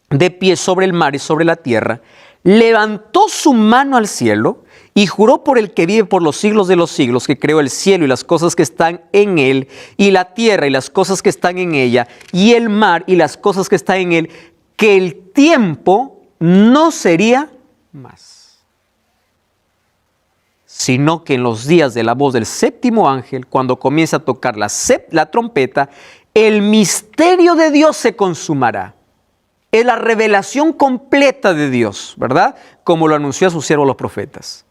de pie sobre el mar y sobre la tierra, levantó su mano al cielo y juró por el que vive por los siglos de los siglos, que creó el cielo y las cosas que están en él, y la tierra y las cosas que están en ella, y el mar y las cosas que están en él, que el tiempo no sería más, sino que en los días de la voz del séptimo ángel, cuando comienza a tocar la trompeta, el misterio de Dios se consumará. Es la revelación completa de Dios, ¿verdad? Como lo anunció a sus siervos los profetas.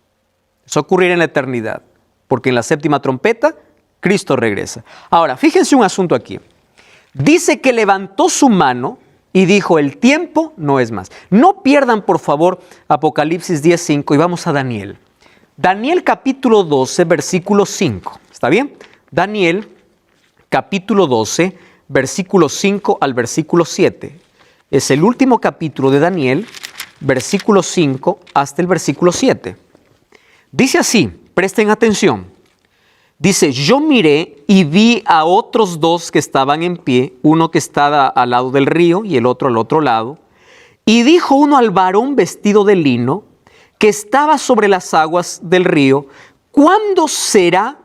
Eso ocurrirá en la eternidad, porque en la séptima trompeta, Cristo regresa. Ahora, fíjense un asunto aquí. Dice que levantó su mano y dijo, el tiempo no es más. No pierdan, por favor, Apocalipsis 10:5 y vamos a Daniel. Daniel capítulo 12, versículo 5. ¿Está bien? Daniel capítulo 12, versículo 5 al versículo 7. Es el último capítulo de Daniel, versículo 5 hasta el versículo 7. Dice así, presten atención. Dice, yo miré y vi a otros dos que estaban en pie, uno que estaba al lado del río y el otro al otro lado. Y dijo uno al varón vestido de lino, que estaba sobre las aguas del río, ¿cuándo será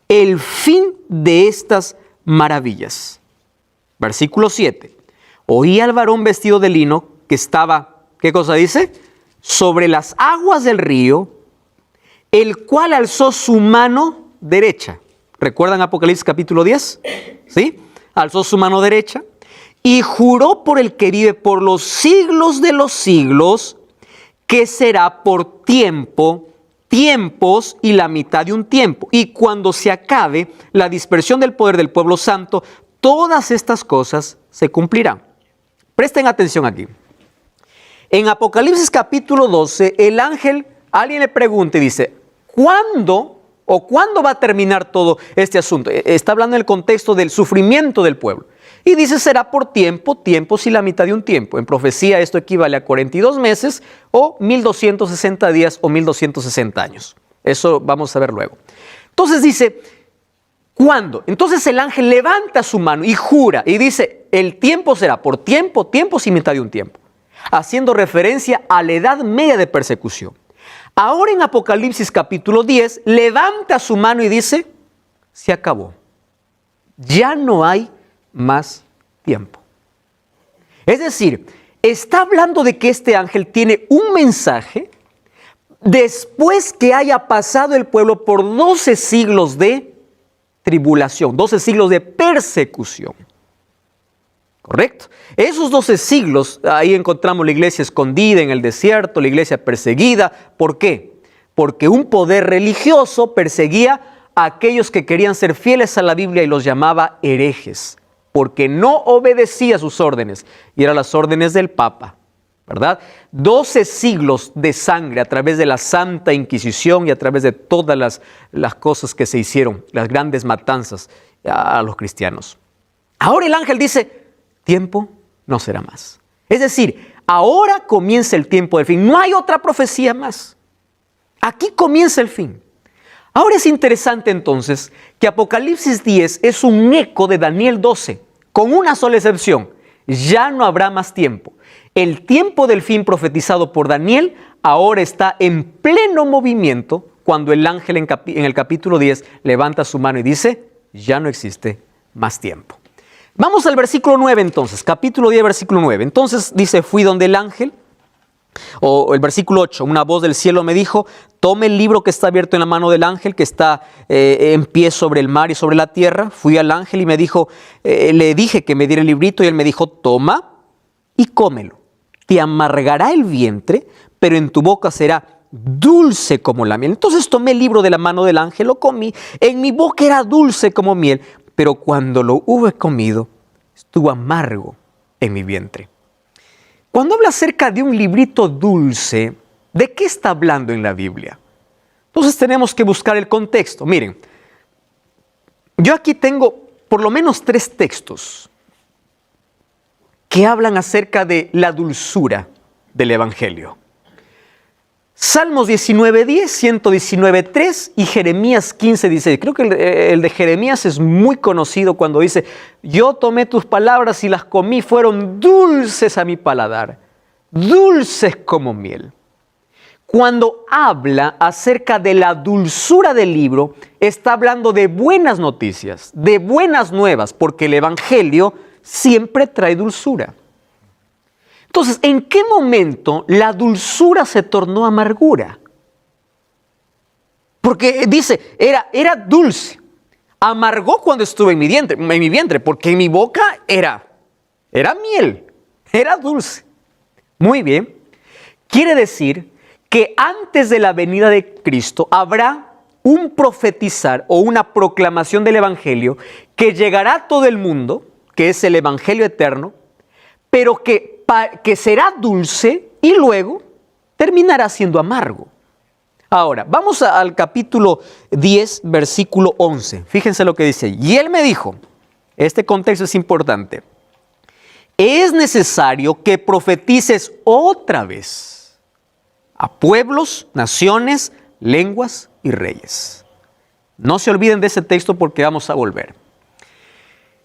el fin de estas maravillas? Versículo 7. Oí al varón vestido de lino que estaba, ¿qué cosa dice? Sobre las aguas del río, el cual alzó su mano derecha. ¿Recuerdan Apocalipsis capítulo 10? ¿Sí? Alzó su mano derecha y juró por el que vive por los siglos de los siglos, que será por tiempo, tiempos y la mitad de un tiempo. Y cuando se acabe la dispersión del poder del pueblo santo, todas estas cosas se cumplirán. Presten atención aquí. En Apocalipsis capítulo 12, el ángel, alguien le pregunta y dice, ¿cuándo va a terminar todo este asunto? Está hablando en el contexto del sufrimiento del pueblo. Y dice, será por tiempo, tiempos y la mitad de un tiempo. En profecía esto equivale a 42 meses o 1260 días o 1260 años. Eso vamos a ver luego. Entonces dice, ¿cuándo? Entonces el ángel levanta su mano y jura y dice, el tiempo será por tiempo, tiempos y mitad de un tiempo. Haciendo referencia a la edad media de persecución. Ahora en Apocalipsis capítulo 10, levanta su mano y dice, se acabó. Ya no hay más tiempo. Es decir, está hablando de que este ángel tiene un mensaje después que haya pasado el pueblo por 12 siglos de tribulación, 12 siglos de persecución. ¿Correcto? Esos 12 siglos, ahí encontramos la iglesia escondida en el desierto, la iglesia perseguida. ¿Por qué? Porque un poder religioso perseguía a aquellos que querían ser fieles a la Biblia y los llamaba herejes, porque no obedecía sus órdenes, y eran las órdenes del Papa, ¿verdad? 12 siglos de sangre a través de la Santa Inquisición y a través de todas las cosas que se hicieron, las grandes matanzas a los cristianos. Ahora el ángel dice, tiempo no será más. Es decir, ahora comienza el tiempo del fin. No hay otra profecía más. Aquí comienza el fin. Ahora es interesante entonces que Apocalipsis 10 es un eco de Daniel 12, con una sola excepción. Ya no habrá más tiempo. El tiempo del fin profetizado por Daniel ahora está en pleno movimiento cuando el ángel en el capítulo 10 levanta su mano y dice, ya no existe más tiempo. Vamos al versículo 9 entonces, capítulo 10, versículo 9. Entonces dice, fui donde el ángel, o el versículo 8, una voz del cielo me dijo, tome el libro que está abierto en la mano del ángel que está en pie sobre el mar y sobre la tierra. Fui al ángel y me dijo, le dije que me diera el librito y él me dijo, toma y cómelo. Te amargará el vientre, pero en tu boca será dulce como la miel. Entonces tomé el libro de la mano del ángel, lo comí, en mi boca era dulce como miel, pero cuando lo hube comido, estuvo amargo en mi vientre. Cuando habla acerca de un librito dulce, ¿de qué está hablando en la Biblia? Entonces tenemos que buscar el contexto. Miren, yo aquí tengo por lo menos 3 textos que hablan acerca de la dulzura del Evangelio. Salmos 19:10, 119:3 y Jeremías 15:16. Creo que el de Jeremías es muy conocido cuando dice, yo tomé tus palabras y las comí, fueron dulces a mi paladar, dulces como miel. Cuando habla acerca de la dulzura del libro, está hablando de buenas noticias, de buenas nuevas, porque el Evangelio siempre trae dulzura. Entonces, ¿en qué momento la dulzura se tornó amargura? Porque dice, era dulce. Amargó cuando estuve en mi vientre, porque en mi boca era miel, era dulce. Muy bien. Quiere decir que antes de la venida de Cristo habrá un profetizar o una proclamación del Evangelio que llegará a todo el mundo, que es el Evangelio eterno, pero que será dulce y luego terminará siendo amargo. Ahora, vamos al capítulo 10, versículo 11. Fíjense lo que dice. Y él me dijo, este contexto es importante, es necesario que profetices otra vez a pueblos, naciones, lenguas y reyes. No se olviden de ese texto porque vamos a volver.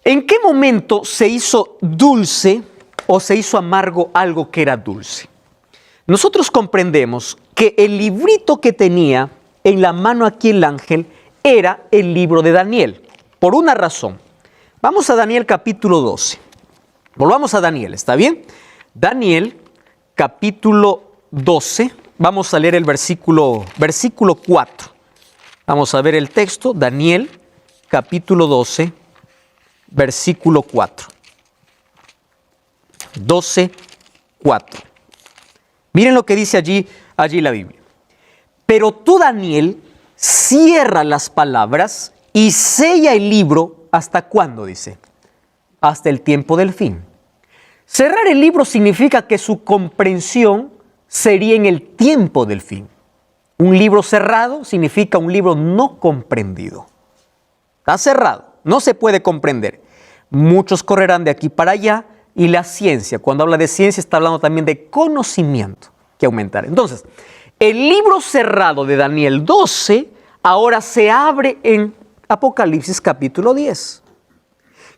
¿En qué momento se hizo dulce o se hizo amargo algo que era dulce? Nosotros comprendemos que el librito que tenía en la mano aquí el ángel era el libro de Daniel, por una razón. Vamos a Daniel capítulo 12. Volvamos a Daniel, ¿está bien? Daniel capítulo 12, vamos a leer el versículo 4. Vamos a ver el texto, Daniel capítulo 12, versículo 4. 12, 4. Miren lo que dice allí la Biblia. Pero tú, Daniel, cierra las palabras y sella el libro. ¿Hasta cuándo? Dice. Hasta el tiempo del fin. Cerrar el libro significa que su comprensión sería en el tiempo del fin. Un libro cerrado significa un libro no comprendido. Está cerrado, no se puede comprender. Muchos correrán de aquí para allá. Y la ciencia, cuando habla de ciencia, está hablando también de conocimiento que aumentará. Entonces, el libro cerrado de Daniel 12 ahora se abre en Apocalipsis capítulo 10.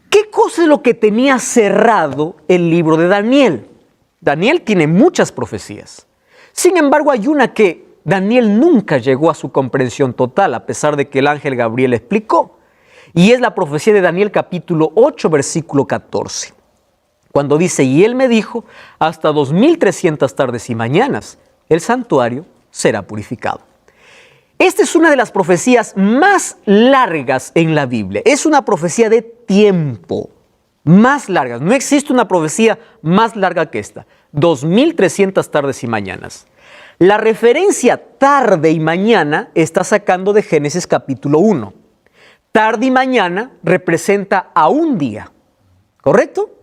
¿Qué cosa es lo que tenía cerrado el libro de Daniel? Daniel tiene muchas profecías. Sin embargo, hay una que Daniel nunca llegó a su comprensión total, a pesar de que el ángel Gabriel explicó. Y es la profecía de Daniel capítulo 8, versículo 14. Cuando dice, y él me dijo, hasta 2300 tardes y mañanas, el santuario será purificado. Esta es una de las profecías más largas en la Biblia. Es una profecía de tiempo, más larga. No existe una profecía más larga que esta. 2300 tardes y mañanas. La referencia tarde y mañana está sacando de Génesis capítulo 1. Tarde y mañana representa a un día, ¿correcto?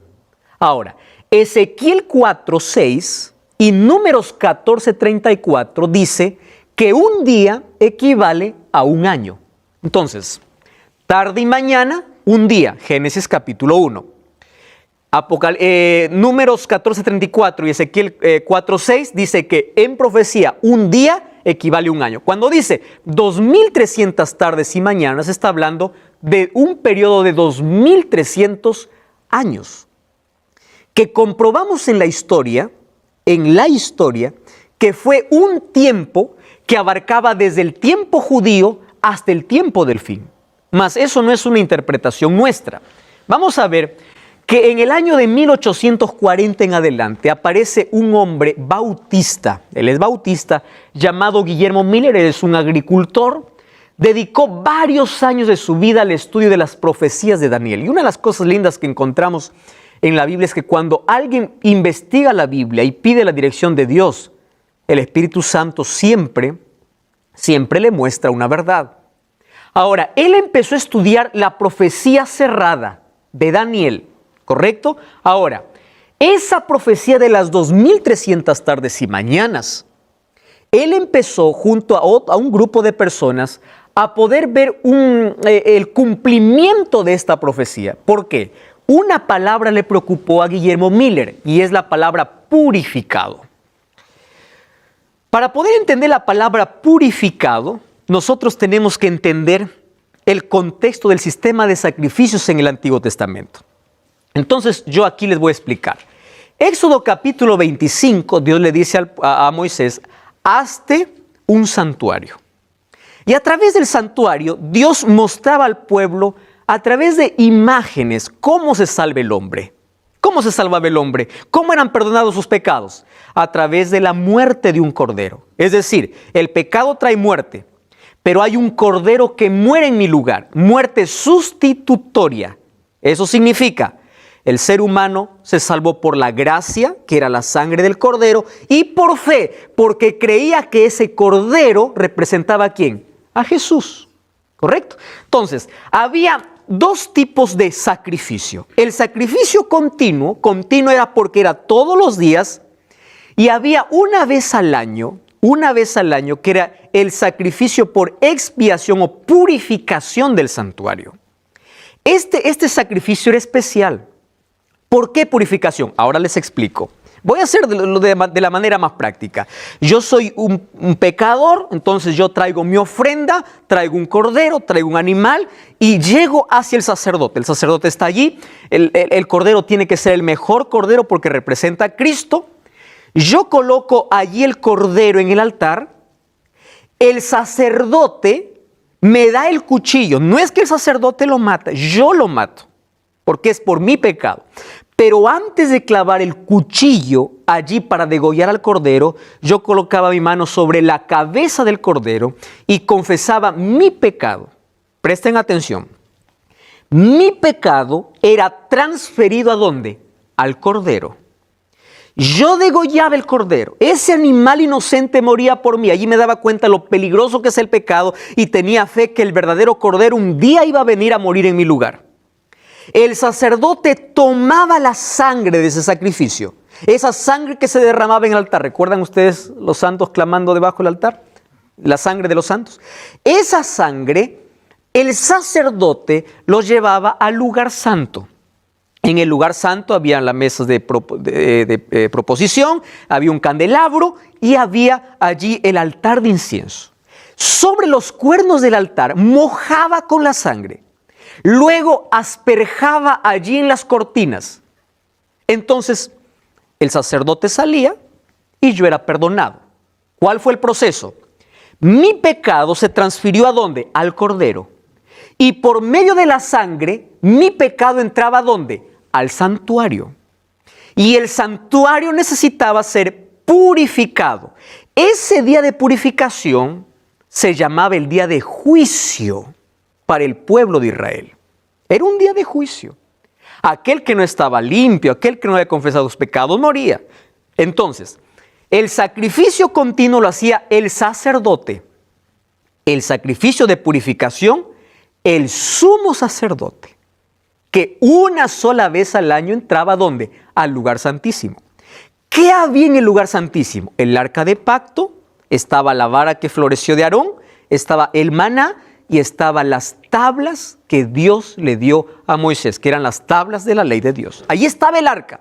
Ahora, Ezequiel 4:6 y Números 14:34 dice que un día equivale a un año. Entonces, tarde y mañana, un día, Génesis capítulo 1. Números 14:34 y Ezequiel 4:6 dice que en profecía un día equivale a un año. Cuando dice 2300 tardes y mañanas, está hablando de un periodo de 2300 años. Que comprobamos en la historia, que fue un tiempo que abarcaba desde el tiempo judío hasta el tiempo del fin. Mas eso no es una interpretación nuestra. Vamos a ver que en el año de 1840 en adelante aparece un hombre bautista, él es bautista, llamado Guillermo Miller, él es un agricultor, dedicó varios años de su vida al estudio de las profecías de Daniel. Y una de las cosas lindas que encontramos en la Biblia es que cuando alguien investiga la Biblia y pide la dirección de Dios, el Espíritu Santo siempre le muestra una verdad. Ahora, él empezó a estudiar la profecía cerrada de Daniel, ¿correcto? Ahora, esa profecía de las 2300 tardes y mañanas, él empezó junto a un grupo de personas a poder ver el cumplimiento de esta profecía. ¿Por qué? Una palabra le preocupó a Guillermo Miller y es la palabra purificado. Para poder entender la palabra purificado, nosotros tenemos que entender el contexto del sistema de sacrificios en el Antiguo Testamento. Entonces yo aquí les voy a explicar. Éxodo capítulo 25, Dios le dice a Moisés, hazte un santuario. Y a través del santuario, Dios mostraba al pueblo a través de imágenes cómo se salva el hombre. ¿Cómo se salvaba el hombre? ¿Cómo eran perdonados sus pecados? A través de la muerte de un cordero. Es decir, el pecado trae muerte, pero hay un cordero que muere en mi lugar, muerte sustitutoria. Eso significa, el ser humano se salvó por la gracia, que era la sangre del cordero, y por fe, porque creía que ese cordero representaba ¿a quién? A Jesús. ¿Correcto? Entonces, había dos tipos de sacrificio. El sacrificio continuo era porque era todos los días, y había una vez al año que era el sacrificio por expiación o purificación del santuario. Este sacrificio era especial. ¿Por qué purificación? Ahora les explico. Voy a hacer de la manera más práctica. Yo soy un pecador, entonces yo traigo mi ofrenda, traigo un cordero, traigo un animal y llego hacia el sacerdote. El sacerdote está allí, el cordero tiene que ser el mejor cordero porque representa a Cristo. Yo coloco allí el cordero en el altar, el sacerdote me da el cuchillo. No es que el sacerdote lo mata, yo lo mato, porque es por mi pecado. Pero antes de clavar el cuchillo allí para degollar al cordero, yo colocaba mi mano sobre la cabeza del cordero y confesaba mi pecado. Presten atención. Mi pecado era transferido ¿a dónde? Al cordero. Yo degollaba el cordero. Ese animal inocente moría por mí. Allí me daba cuenta lo peligroso que es el pecado y tenía fe que el verdadero cordero un día iba a venir a morir en mi lugar. El sacerdote tomaba la sangre de ese sacrificio, esa sangre que se derramaba en el altar. ¿Recuerdan ustedes los santos clamando debajo del altar? La sangre de los santos. Esa sangre, el sacerdote lo llevaba al lugar santo. En el lugar santo había las mesas de proposición, había un candelabro y había allí el altar de incienso. Sobre los cuernos del altar mojaba con la sangre. Luego asperjaba allí en las cortinas. Entonces el sacerdote salía y yo era perdonado. ¿Cuál fue el proceso? Mi pecado se transfirió ¿a dónde? Al cordero. Y por medio de la sangre, mi pecado entraba ¿a dónde? Al santuario. Y el santuario necesitaba ser purificado. Ese día de purificación se llamaba el día de juicio para el pueblo de Israel. Era un día de juicio. Aquel que no estaba limpio, aquel que no había confesado sus pecados, moría. Entonces, el sacrificio continuo lo hacía el sacerdote. El sacrificio de purificación, el sumo sacerdote, que una sola vez al año entraba ¿a dónde? Al lugar santísimo. ¿Qué había en el lugar santísimo? El arca de pacto, estaba la vara que floreció de Aarón, estaba el maná y estaban las tablas que Dios le dio a Moisés, que eran las tablas de la ley de Dios. Allí estaba el arca.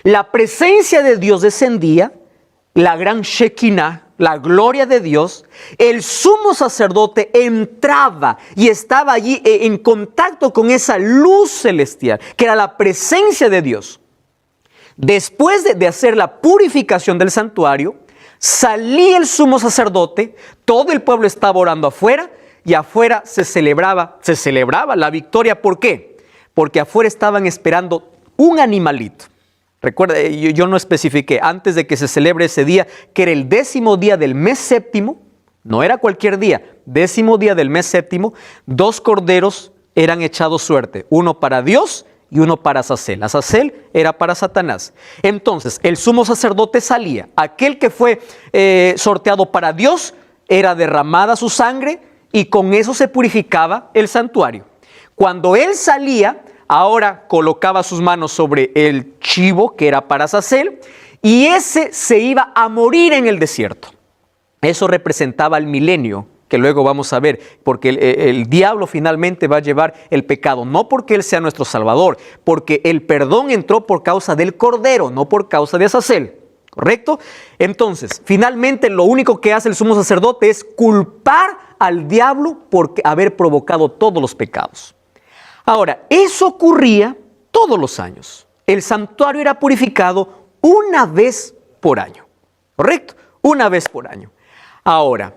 La presencia de Dios descendía, la gran Shekinah, la gloria de Dios. El sumo sacerdote entraba y estaba allí en contacto con esa luz celestial, que era la presencia de Dios. Después de hacer la purificación del santuario, salía el sumo sacerdote, todo el pueblo estaba orando afuera, y afuera se celebraba la victoria. ¿Por qué? Porque afuera estaban esperando un animalito. Recuerda, yo no especifiqué antes de que se celebre ese día, que era el 10º día del mes séptimo, no era cualquier día, 10º día del mes séptimo, 2 corderos eran echados suerte, uno para Dios y uno para Azazel. Azazel era para Satanás. Entonces, el sumo sacerdote salía, aquel que fue sorteado para Dios, era derramada su sangre, y con eso se purificaba el santuario. Cuando él salía, ahora colocaba sus manos sobre el chivo que era para Azazel y ese se iba a morir en el desierto. Eso representaba el milenio, que luego vamos a ver, porque el diablo finalmente va a llevar el pecado, no porque él sea nuestro salvador, porque el perdón entró por causa del cordero, no por causa de Azazel. ¿Correcto? Entonces, finalmente lo único que hace el sumo sacerdote es culpar al diablo por haber provocado todos los pecados. Ahora, eso ocurría todos los años. El santuario era purificado una vez por año. ¿Correcto? Una vez por año. Ahora,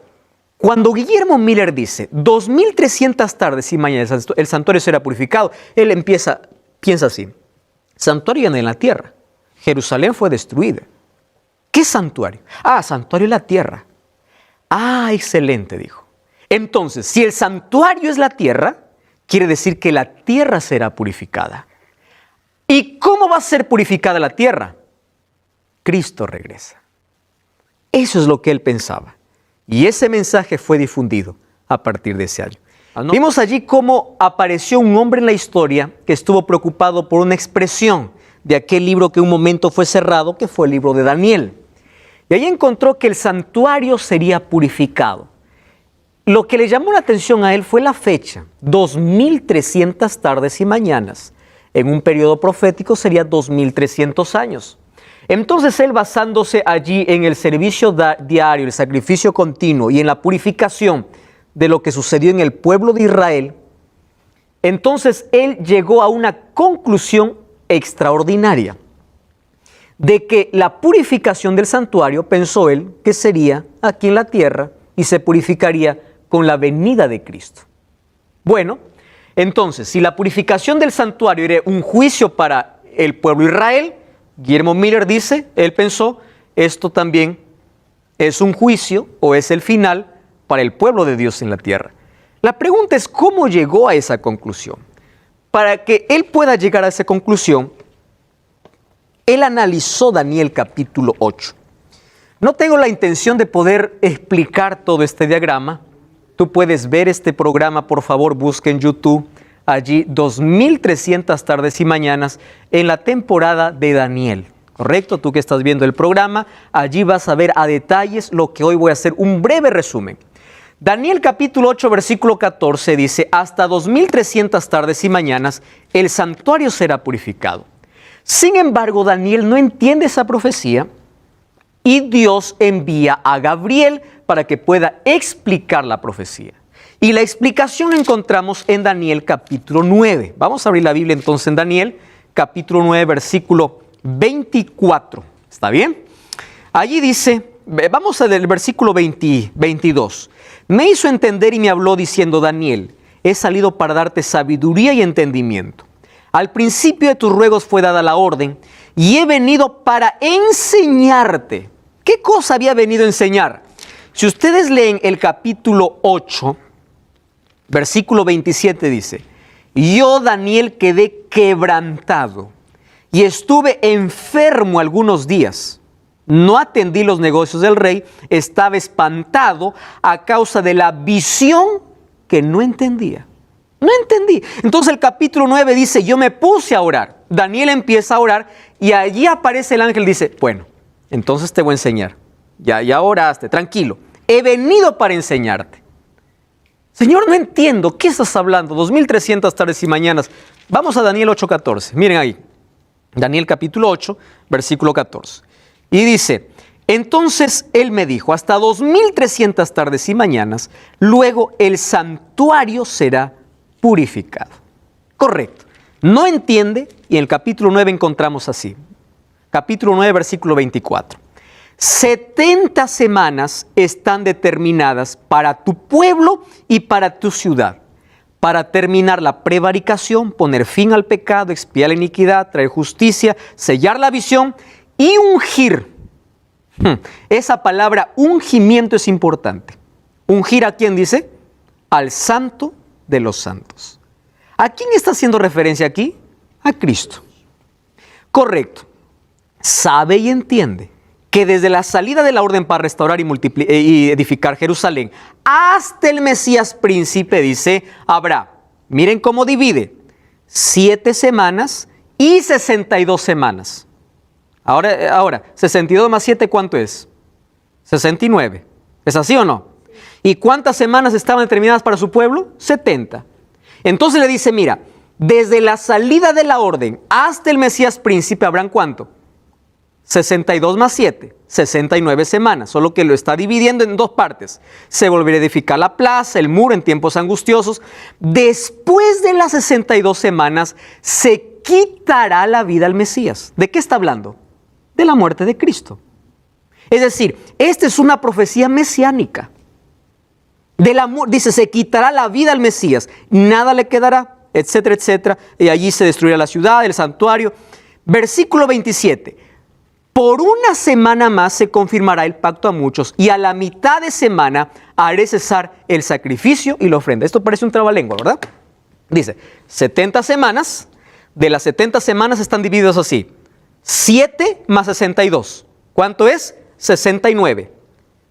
cuando Guillermo Miller dice 2300 tardes y mañanas el santuario será purificado, él piensa así: santuario ya no en la tierra. Jerusalén fue destruida. ¿Qué santuario? Santuario es la tierra. Excelente, dijo. Entonces, si el santuario es la tierra, quiere decir que la tierra será purificada. ¿Y cómo va a ser purificada la tierra? Cristo regresa. Eso es lo que él pensaba. Y ese mensaje fue difundido a partir de ese año. Vimos allí cómo apareció un hombre en la historia que estuvo preocupado por una expresión de aquel libro que un momento fue cerrado, que fue el libro de Daniel. Y ahí encontró que el santuario sería purificado. Lo que le llamó la atención a él fue la fecha, 2300 tardes y mañanas. En un periodo profético sería 2300 años. Entonces él, basándose allí en el servicio diario, el sacrificio continuo y en la purificación de lo que sucedió en el pueblo de Israel, entonces él llegó a una conclusión extraordinaria de que la purificación del santuario, pensó él, que sería aquí en la tierra y se purificaría con la venida de Cristo. Bueno, entonces, si la purificación del santuario era un juicio para el pueblo de Israel, Guillermo Miller dice, él pensó, esto también es un juicio o es el final para el pueblo de Dios en la tierra. La pregunta es, ¿cómo llegó a esa conclusión? Para que él pueda llegar a esa conclusión, él analizó Daniel capítulo 8. No tengo la intención de poder explicar todo este diagrama. Tú puedes ver este programa, por favor, busca en YouTube, allí 2300 tardes y mañanas en la temporada de Daniel. ¿Correcto? Tú que estás viendo el programa, allí vas a ver a detalles lo que hoy voy a hacer, un breve resumen. Daniel capítulo 8, versículo 14 dice, hasta 2300 tardes y mañanas el santuario será purificado. Sin embargo, Daniel no entiende esa profecía y Dios envía a Gabriel para que pueda explicar la profecía. Y la explicación la encontramos en Daniel capítulo 9. Vamos a abrir la Biblia entonces en Daniel capítulo 9, versículo 24. ¿Está bien? Allí dice, vamos al versículo 22. Me hizo entender y me habló diciendo, Daniel, he salido para darte sabiduría y entendimiento. Al principio de tus ruegos fue dada la orden y he venido para enseñarte. ¿Qué cosa había venido a enseñar? Si ustedes leen el capítulo 8, versículo 27 dice, yo, Daniel, quedé quebrantado y estuve enfermo algunos días. No atendí los negocios del rey, estaba espantado a causa de la visión que no entendía. No entendí. Entonces el capítulo 9 dice, yo me puse a orar. Daniel empieza a orar y allí aparece el ángel y dice, bueno, entonces te voy a enseñar. Ya oraste, tranquilo. He venido para enseñarte. Señor, no entiendo, ¿qué estás hablando? 2300 tardes y mañanas. Vamos a Daniel 8:14. Miren ahí. Daniel capítulo 8, versículo 14. Y dice, entonces él me dijo, hasta 2300 tardes y mañanas, luego el santuario será purificado. Correcto. No entiende, y en el capítulo 9 encontramos así. Capítulo 9, versículo 24. 70 semanas están determinadas para tu pueblo y para tu ciudad, para terminar la prevaricación, poner fin al pecado, expiar la iniquidad, traer justicia, sellar la visión y ungir. Esa palabra ungimiento es importante. ¿Ungir a quién dice? Al Santo de los Santos. ¿A quién está haciendo referencia aquí? A Cristo. Correcto. Sabe y entiende que desde la salida de la orden para restaurar y edificar Jerusalén hasta el Mesías príncipe, dice, habrá, miren cómo divide, 7 semanas y 62 semanas. Ahora, 62 más 7, ¿cuánto es? 69. ¿Es así o no? ¿Y cuántas semanas estaban determinadas para su pueblo? 70. Entonces le dice, mira, desde la salida de la orden hasta el Mesías príncipe, ¿habrán cuánto? 62 más 7, 69 semanas, solo que lo está dividiendo en dos partes. Se volverá a edificar la plaza, el muro en tiempos angustiosos. Después de las 62 semanas, se quitará la vida al Mesías. ¿De qué está hablando? De la muerte de Cristo. Es decir, esta es una profecía mesiánica. Dice, se quitará la vida al Mesías, nada le quedará, etcétera, etcétera. Y allí se destruirá la ciudad, el santuario. Versículo 27. Por una semana más se confirmará el pacto a muchos y a la mitad de semana haré cesar el sacrificio y la ofrenda. Esto parece un trabalengua, ¿verdad? Dice, 70 semanas, de las 70 semanas están divididas así. 7 más 62. ¿Cuánto es? 69.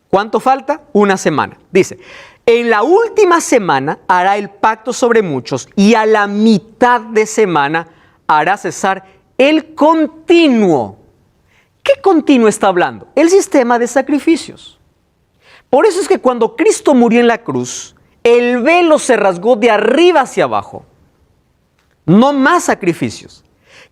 ¿Cuánto falta? Una semana. Dice, En la última semana hará el pacto sobre muchos y a la mitad de semana hará cesar el continuo. ¿Qué continuo está hablando? El sistema de sacrificios. Por eso es que cuando Cristo murió en la cruz, el velo se rasgó de arriba hacia abajo. No más sacrificios.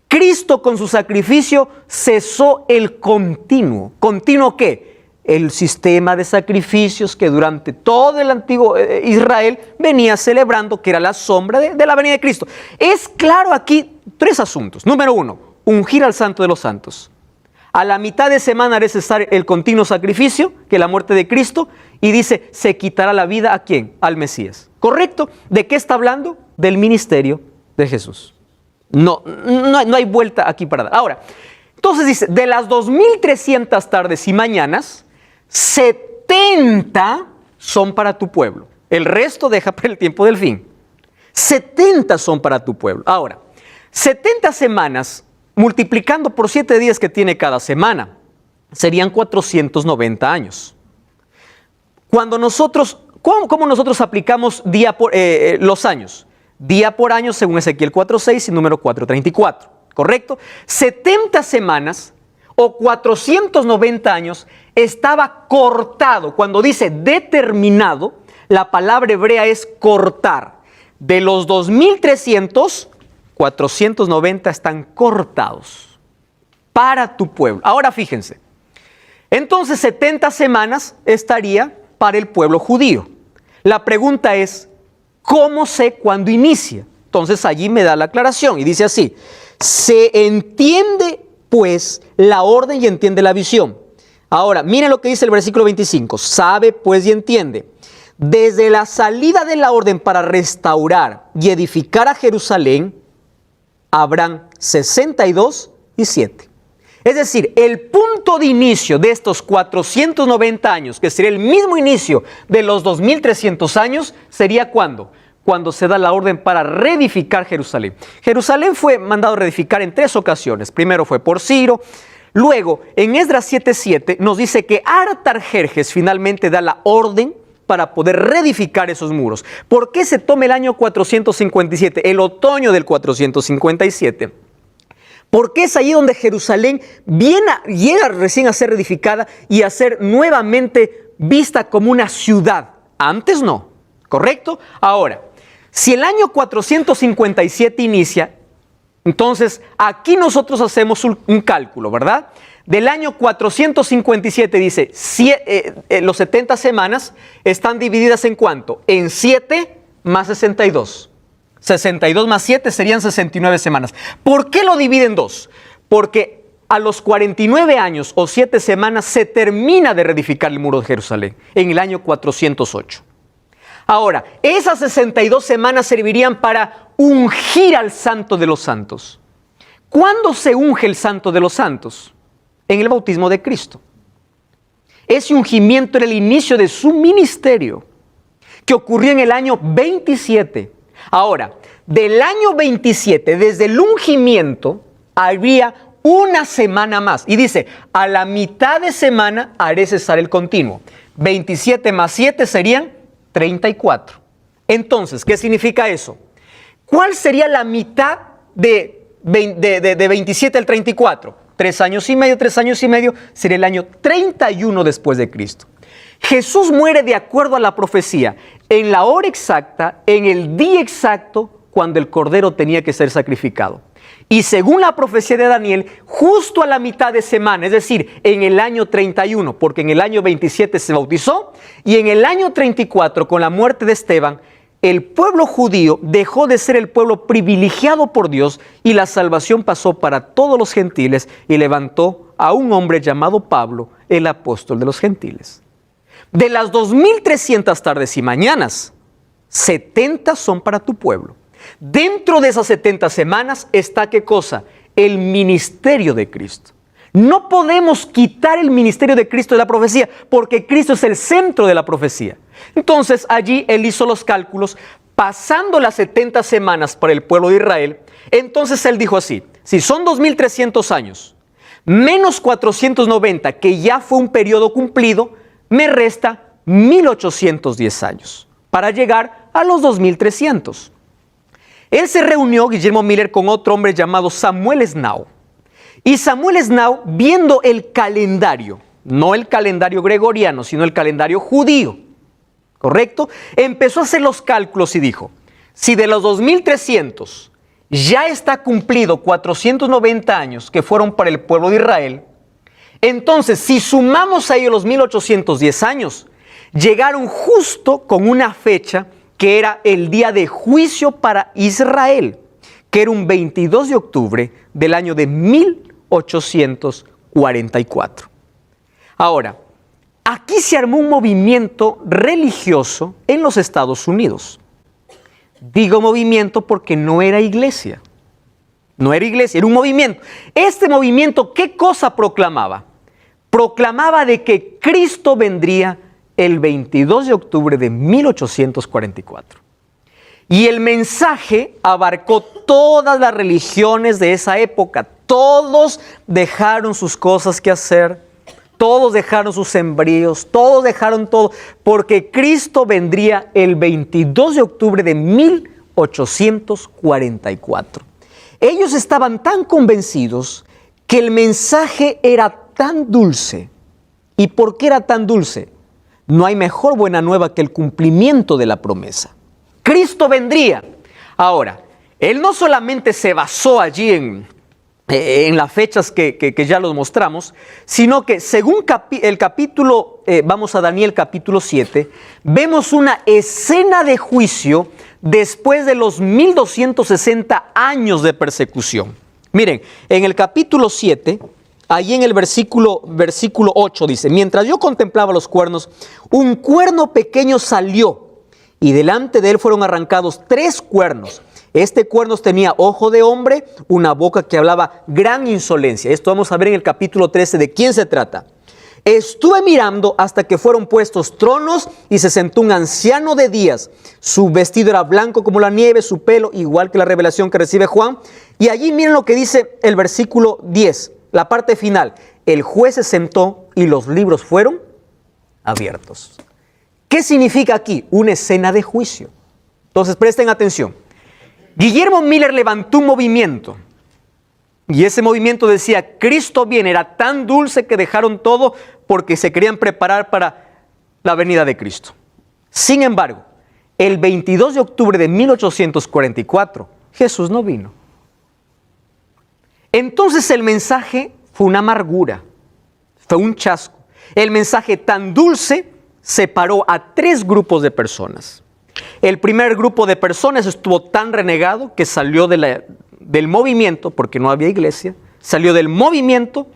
Cristo con su sacrificio cesó el continuo. ¿Continuo qué? El sistema de sacrificios que durante todo el antiguo Israel venía celebrando, que era la sombra de la venida de Cristo. Es claro aquí 3 asuntos. Número 1, ungir al Santo de los Santos. A la mitad de semana haré cesar el continuo sacrificio, que es la muerte de Cristo, y dice, se quitará la vida ¿a quién? Al Mesías. ¿Correcto? ¿De qué está hablando? Del ministerio de Jesús. No hay vuelta aquí para dar. Ahora, entonces dice, de las 2300 tardes y mañanas, 70 son para tu pueblo. El resto deja para el tiempo del fin. 70 son para tu pueblo. Ahora, 70 semanas, multiplicando por 7 días que tiene cada semana, serían 490 años. Cuando nosotros, ¿cómo nosotros aplicamos los años? Día por año según Ezequiel 4.6 y número 4.34, ¿correcto? 70 semanas o 490 años estaba cortado. Cuando dice determinado, la palabra hebrea es cortar. De los 2300, 490 están cortados para tu pueblo. Ahora fíjense, entonces 70 semanas estaría para el pueblo judío. La pregunta es, ¿cómo sé cuándo inicia? Entonces allí me da la aclaración y dice así, se entiende pues la orden y entiende la visión. Ahora, miren lo que dice el versículo 25, sabe pues y entiende. Desde la salida de la orden para restaurar y edificar a Jerusalén, habrán 62 y 7. Es decir, el punto de inicio de estos 490 años, que sería el mismo inicio de los 2300 años, sería ¿cuándo? Cuando se da la orden para reedificar Jerusalén. Jerusalén fue mandado a reedificar en 3 ocasiones. Primero fue por Ciro. Luego, en Esdras 7:7 nos dice que Artajerjes finalmente da la orden para poder reedificar esos muros. ¿Por qué se toma el año 457, el otoño del 457? Porque es ahí donde Jerusalén llega recién a ser reedificada y a ser nuevamente vista como una ciudad. Antes no, ¿correcto? Ahora, si el año 457 inicia, entonces aquí nosotros hacemos un cálculo, ¿verdad? Del año 457 dice, los 70 semanas están divididas ¿en cuánto? En 7 más 62. 62 más 7 serían 69 semanas. ¿Por qué lo divide en 2? Porque a los 49 años o 7 semanas se termina de reedificar el muro de Jerusalén en el año 408. Ahora, esas 62 semanas servirían para ungir al Santo de los Santos. ¿Cuándo se unge el Santo de los Santos? En el bautismo de Cristo. Ese ungimiento era el inicio de su ministerio, que ocurrió en el año 27. Ahora, del año 27, desde el ungimiento, habría una semana más. Y dice, a la mitad de semana haré cesar el continuo. 27 más 7 serían 34. Entonces, ¿qué significa eso? ¿Cuál sería la mitad de 27 al 34? 3 años y medio, sería el año 31 después de Cristo. Jesús muere de acuerdo a la profecía, en la hora exacta, en el día exacto, cuando el cordero tenía que ser sacrificado. Y según la profecía de Daniel, justo a la mitad de semana, es decir, en el año 31, porque en el año 27 se bautizó, y en el año 34, con la muerte de Esteban, el pueblo judío dejó de ser el pueblo privilegiado por Dios y la salvación pasó para todos los gentiles y levantó a un hombre llamado Pablo, el apóstol de los gentiles. De las 2300 tardes y mañanas, 70 son para tu pueblo. Dentro de esas 70 semanas está ¿qué cosa? El ministerio de Cristo. No podemos quitar el ministerio de Cristo de la profecía, porque Cristo es el centro de la profecía. Entonces allí él hizo los cálculos, pasando las 70 semanas para el pueblo de Israel. Entonces él dijo así, si son 2300 años, menos 490, que ya fue un periodo cumplido, me resta 1810 años, para llegar a los 2300. Él se reunió, Guillermo Miller, con otro hombre llamado Samuel Snow. Y Samuel Snow, viendo el calendario, no el calendario gregoriano, sino el calendario judío, ¿correcto? Empezó a hacer los cálculos y dijo, si de los 2300 ya está cumplido 490 años que fueron para el pueblo de Israel, entonces si sumamos a ellos los 1810 años, llegaron justo con una fecha que era el día de juicio para Israel, que era un 22 de octubre del año de 1844. Ahora, aquí se armó un movimiento religioso en los Estados Unidos. Digo movimiento porque no era iglesia. No era iglesia, era un movimiento. Este movimiento, ¿qué cosa proclamaba? Proclamaba de que Cristo vendría el 22 de octubre de 1844. Y el mensaje abarcó todas las religiones de esa época. Todos dejaron sus cosas que hacer, todos dejaron sus sembríos, todos dejaron todo, porque Cristo vendría el 22 de octubre de 1844. Ellos estaban tan convencidos que el mensaje era tan dulce. ¿Y por qué era tan dulce? No hay mejor buena nueva que el cumplimiento de la promesa. Cristo vendría. Ahora, Él no solamente se basó allí en las fechas que ya los mostramos, sino que según el capítulo, vamos a Daniel capítulo 7, vemos una escena de juicio después de los 1260 años de persecución. Miren, en el capítulo 7, ahí en el versículo 8 dice, mientras yo contemplaba los cuernos, un cuerno pequeño salió y delante de él fueron arrancados 3 cuernos. Este cuerno tenía ojo de hombre, una boca que hablaba gran insolencia. Esto vamos a ver en el capítulo 13 de quién se trata. Estuve mirando hasta que fueron puestos tronos y se sentó un anciano de días. Su vestido era blanco como la nieve, su pelo igual que la revelación que recibe Juan. Y allí miren lo que dice el versículo 10, la parte final. El juez se sentó y los libros fueron abiertos. ¿Qué significa aquí? Una escena de juicio. Entonces presten atención. Guillermo Miller levantó un movimiento y ese movimiento decía, Cristo viene, era tan dulce que dejaron todo porque se querían preparar para la venida de Cristo. Sin embargo, el 22 de octubre de 1844, Jesús no vino. Entonces el mensaje fue una amargura, fue un chasco. El mensaje tan dulce separó a 3 grupos de personas. El primer grupo de personas estuvo tan renegado que salió del movimiento, porque no había iglesia, salió del movimiento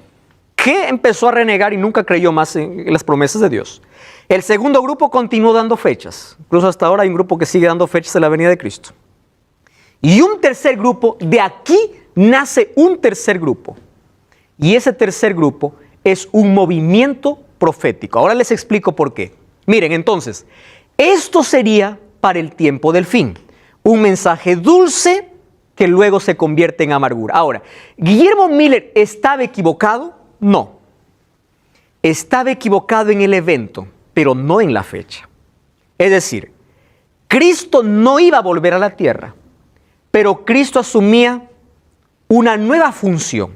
que empezó a renegar y nunca creyó más en las promesas de Dios. El segundo grupo continuó dando fechas, incluso hasta ahora hay un grupo que sigue dando fechas de la venida de Cristo. Y un tercer grupo, de aquí nace un tercer grupo. Y ese tercer grupo es un movimiento profético. Ahora les explico por qué. Miren, entonces, esto sería para el tiempo del fin. Un mensaje dulce que luego se convierte en amargura. Ahora, ¿Guillermo Miller estaba equivocado? No. Estaba equivocado en el evento, pero no en la fecha. Es decir, Cristo no iba a volver a la tierra, pero Cristo asumía una nueva función.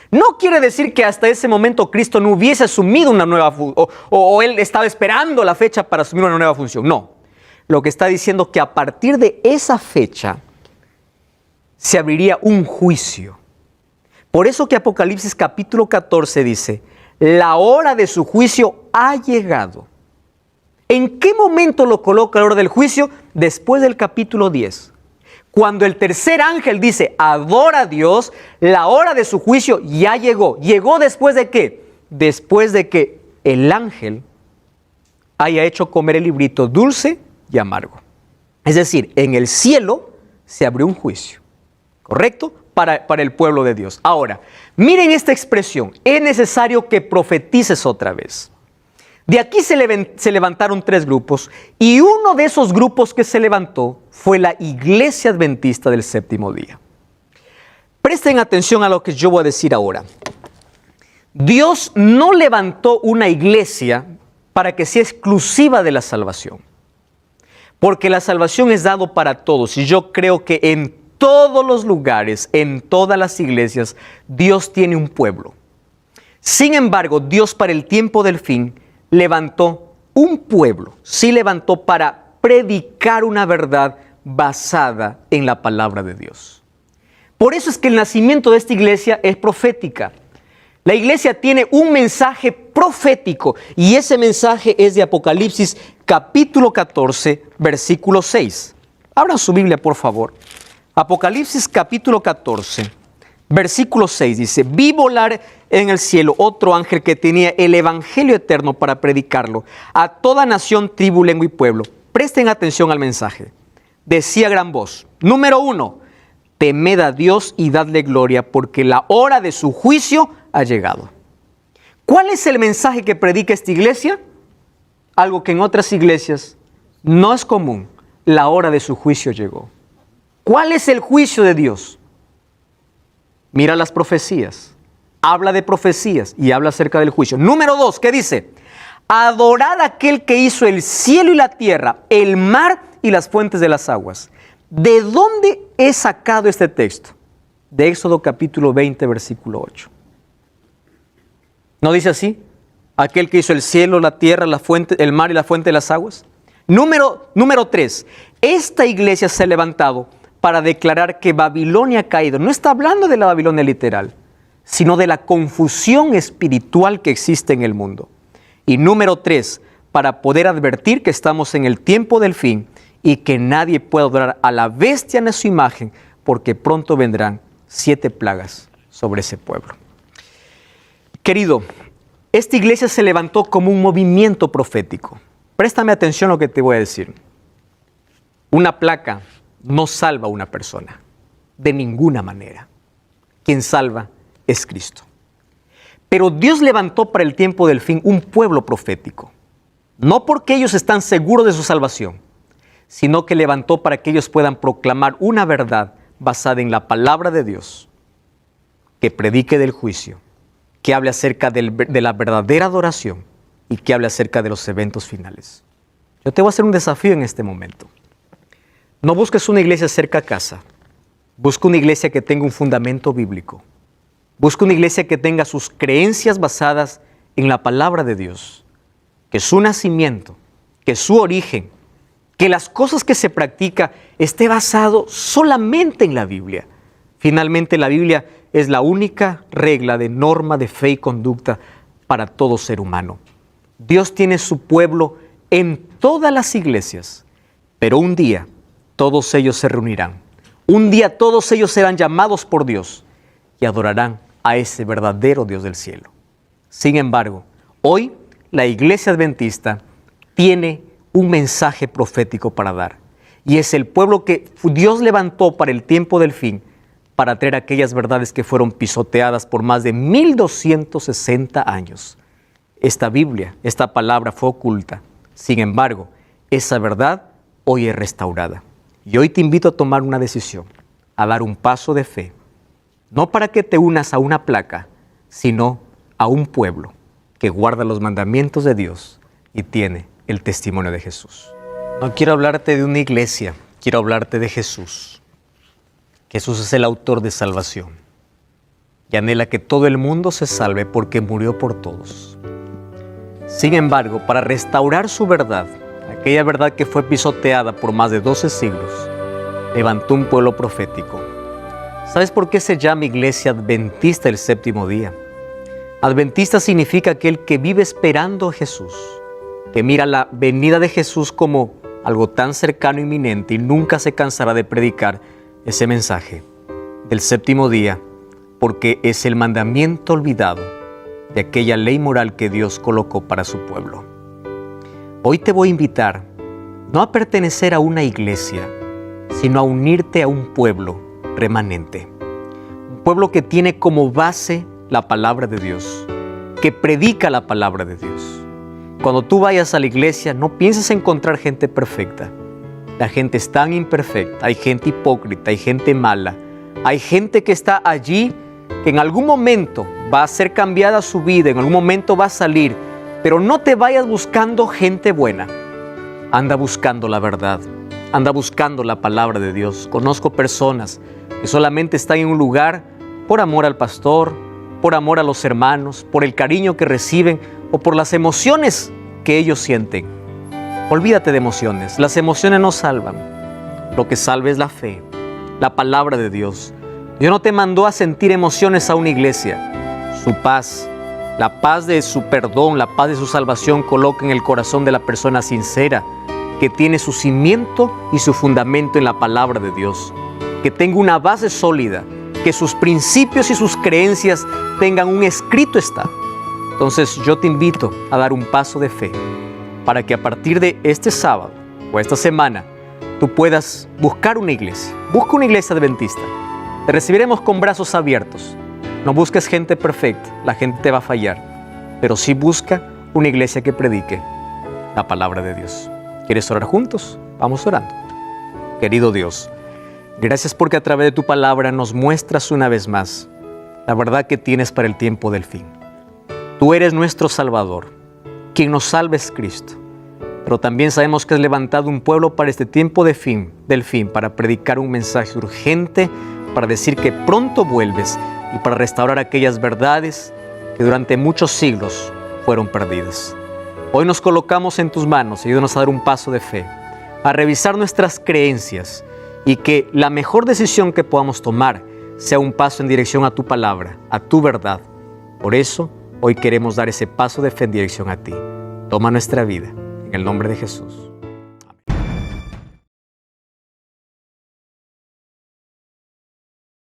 No quiere decir que hasta ese momento Cristo no hubiese asumido una nueva función, o Él estaba esperando la fecha para asumir una nueva función. No. Lo que está diciendo que a partir de esa fecha se abriría un juicio. Por eso que Apocalipsis capítulo 14 dice, la hora de su juicio ha llegado. ¿En qué momento lo coloca la hora del juicio? Después del capítulo 10. Cuando el tercer ángel dice, adora a Dios, la hora de su juicio ya llegó. ¿Llegó después de qué? Después de que el ángel haya hecho comer el librito dulce y amargo. Es decir, en el cielo se abrió un juicio, ¿correcto? Para el pueblo de Dios. Ahora, miren esta expresión, es necesario que profetices otra vez. De aquí se levantaron 3 grupos y uno de esos grupos que se levantó fue la Iglesia Adventista del Séptimo Día. Presten atención a lo que yo voy a decir ahora. Dios no levantó una iglesia para que sea exclusiva de la salvación. Porque la salvación es dado para todos y yo creo que en todos los lugares, en todas las iglesias, Dios tiene un pueblo. Sin embargo, Dios para el tiempo del fin levantó un pueblo, sí levantó para predicar una verdad basada en la palabra de Dios. Por eso es que el nacimiento de esta iglesia es profética. La iglesia tiene un mensaje profético y ese mensaje es de Apocalipsis capítulo 14, versículo 6. Abran su Biblia, por favor. Apocalipsis capítulo 14, versículo 6 dice: vi volar en el cielo otro ángel que tenía el evangelio eterno para predicarlo a toda nación, tribu, lengua y pueblo. Presten atención al mensaje. Decía a gran voz, número 1, temed a Dios y dadle gloria, porque la hora de su juicio ha llegado. ¿Cuál es el mensaje que predica esta iglesia? Algo que en otras iglesias no es común. La hora de su juicio llegó. ¿Cuál es el juicio de Dios? Mira las profecías. Habla de profecías y habla acerca del juicio. Número 2, ¿qué dice? Adorad a aquel que hizo el cielo y la tierra, el mar y las fuentes de las aguas. ¿De dónde he sacado este texto? De Éxodo capítulo 20, versículo 8. ¿No dice así? Aquel que hizo el cielo, la tierra, la fuente, el mar y la fuente de las aguas. Número 3. Esta iglesia se ha levantado para declarar que Babilonia ha caído. No está hablando de la Babilonia literal, sino de la confusión espiritual que existe en el mundo. Y número 3, para poder advertir que estamos en el tiempo del fin y que nadie puede adorar a la bestia en su imagen, porque pronto vendrán 7 plagas sobre ese pueblo. Querido, esta iglesia se levantó como un movimiento profético. Préstame atención a lo que te voy a decir. Una placa no salva a una persona, de ninguna manera. Quien salva es Cristo. Pero Dios levantó para el tiempo del fin un pueblo profético. No porque ellos están seguros de su salvación, sino que levantó para que ellos puedan proclamar una verdad basada en la palabra de Dios, que predique del juicio, que hable acerca de la verdadera adoración y que hable acerca de los eventos finales. Yo te voy a hacer un desafío en este momento. No busques una iglesia cerca a casa. Busca una iglesia que tenga un fundamento bíblico. Busca una iglesia que tenga sus creencias basadas en la palabra de Dios. Que su nacimiento, que su origen, que las cosas que se practica esté basado solamente en la Biblia. Finalmente, la Biblia es la única regla de norma de fe y conducta para todo ser humano. Dios tiene su pueblo en todas las iglesias, pero un día todos ellos se reunirán. Un día todos ellos serán llamados por Dios y adorarán a ese verdadero Dios del cielo. Sin embargo, hoy la iglesia adventista tiene un mensaje profético para dar, y es el pueblo que Dios levantó para el tiempo del fin, para traer aquellas verdades que fueron pisoteadas por más de 1260 años. Esta Biblia, esta palabra fue oculta. Sin embargo, esa verdad hoy es restaurada. Y hoy te invito a tomar una decisión, a dar un paso de fe, no para que te unas a una placa, sino a un pueblo que guarda los mandamientos de Dios y tiene el testimonio de Jesús. No quiero hablarte de una iglesia, quiero hablarte de Jesús. Jesús es el autor de salvación y anhela que todo el mundo se salve porque murió por todos. Sin embargo, para restaurar su verdad, aquella verdad que fue pisoteada por más de 12 siglos, levantó un pueblo profético. ¿Sabes por qué se llama Iglesia Adventista el séptimo día? Adventista significa aquel que vive esperando a Jesús, que mira la venida de Jesús como algo tan cercano e inminente y nunca se cansará de predicar ese mensaje del séptimo día, porque es el mandamiento olvidado de aquella ley moral que Dios colocó para su pueblo. Hoy te voy a invitar no a pertenecer a una iglesia, sino a unirte a un pueblo remanente. Un pueblo que tiene como base la palabra de Dios, que predica la palabra de Dios. Cuando tú vayas a la iglesia, no pienses encontrar gente perfecta. La gente es tan imperfecta, hay gente hipócrita, hay gente mala, hay gente que está allí, que en algún momento va a ser cambiada su vida, en algún momento va a salir, Pero no te vayas buscando gente buena. Anda buscando la verdad. Anda buscando la palabra de Dios. Conozco personas que solamente están en un lugar por amor al pastor, por amor a los hermanos, por el cariño que reciben o por las emociones que ellos sienten. Olvídate de emociones. Las emociones no salvan. Lo que salva es la fe, la palabra de Dios. Dios no te mandó a sentir emociones a una iglesia. Su paz, la paz de su perdón, la paz de su salvación coloca en el corazón de la persona sincera, que tiene su cimiento y su fundamento en la palabra de Dios, que tenga una base sólida, que sus principios y sus creencias tengan un escrito está. Entonces yo te invito a dar un paso de fe para que a partir de este sábado o esta semana tú puedas buscar una iglesia. Busca una iglesia adventista. Te recibiremos con brazos abiertos. No busques gente perfecta, la gente te va a fallar, pero sí busca una iglesia que predique la palabra de Dios. ¿Quieres orar juntos? Vamos orando. Querido Dios, gracias porque a través de tu palabra nos muestras una vez más la verdad que tienes para el tiempo del fin. Tú eres nuestro Salvador, quien nos salva es Cristo, pero también sabemos que has levantado un pueblo para este tiempo del fin, para predicar un mensaje urgente, para decir que pronto vuelves y para restaurar aquellas verdades que durante muchos siglos fueron perdidas. Hoy nos colocamos en tus manos, ayúdanos a dar un paso de fe, a revisar nuestras creencias y que la mejor decisión que podamos tomar sea un paso en dirección a tu palabra, a tu verdad. Por eso, hoy queremos dar ese paso de fe en dirección a ti. Toma nuestra vida, en el nombre de Jesús.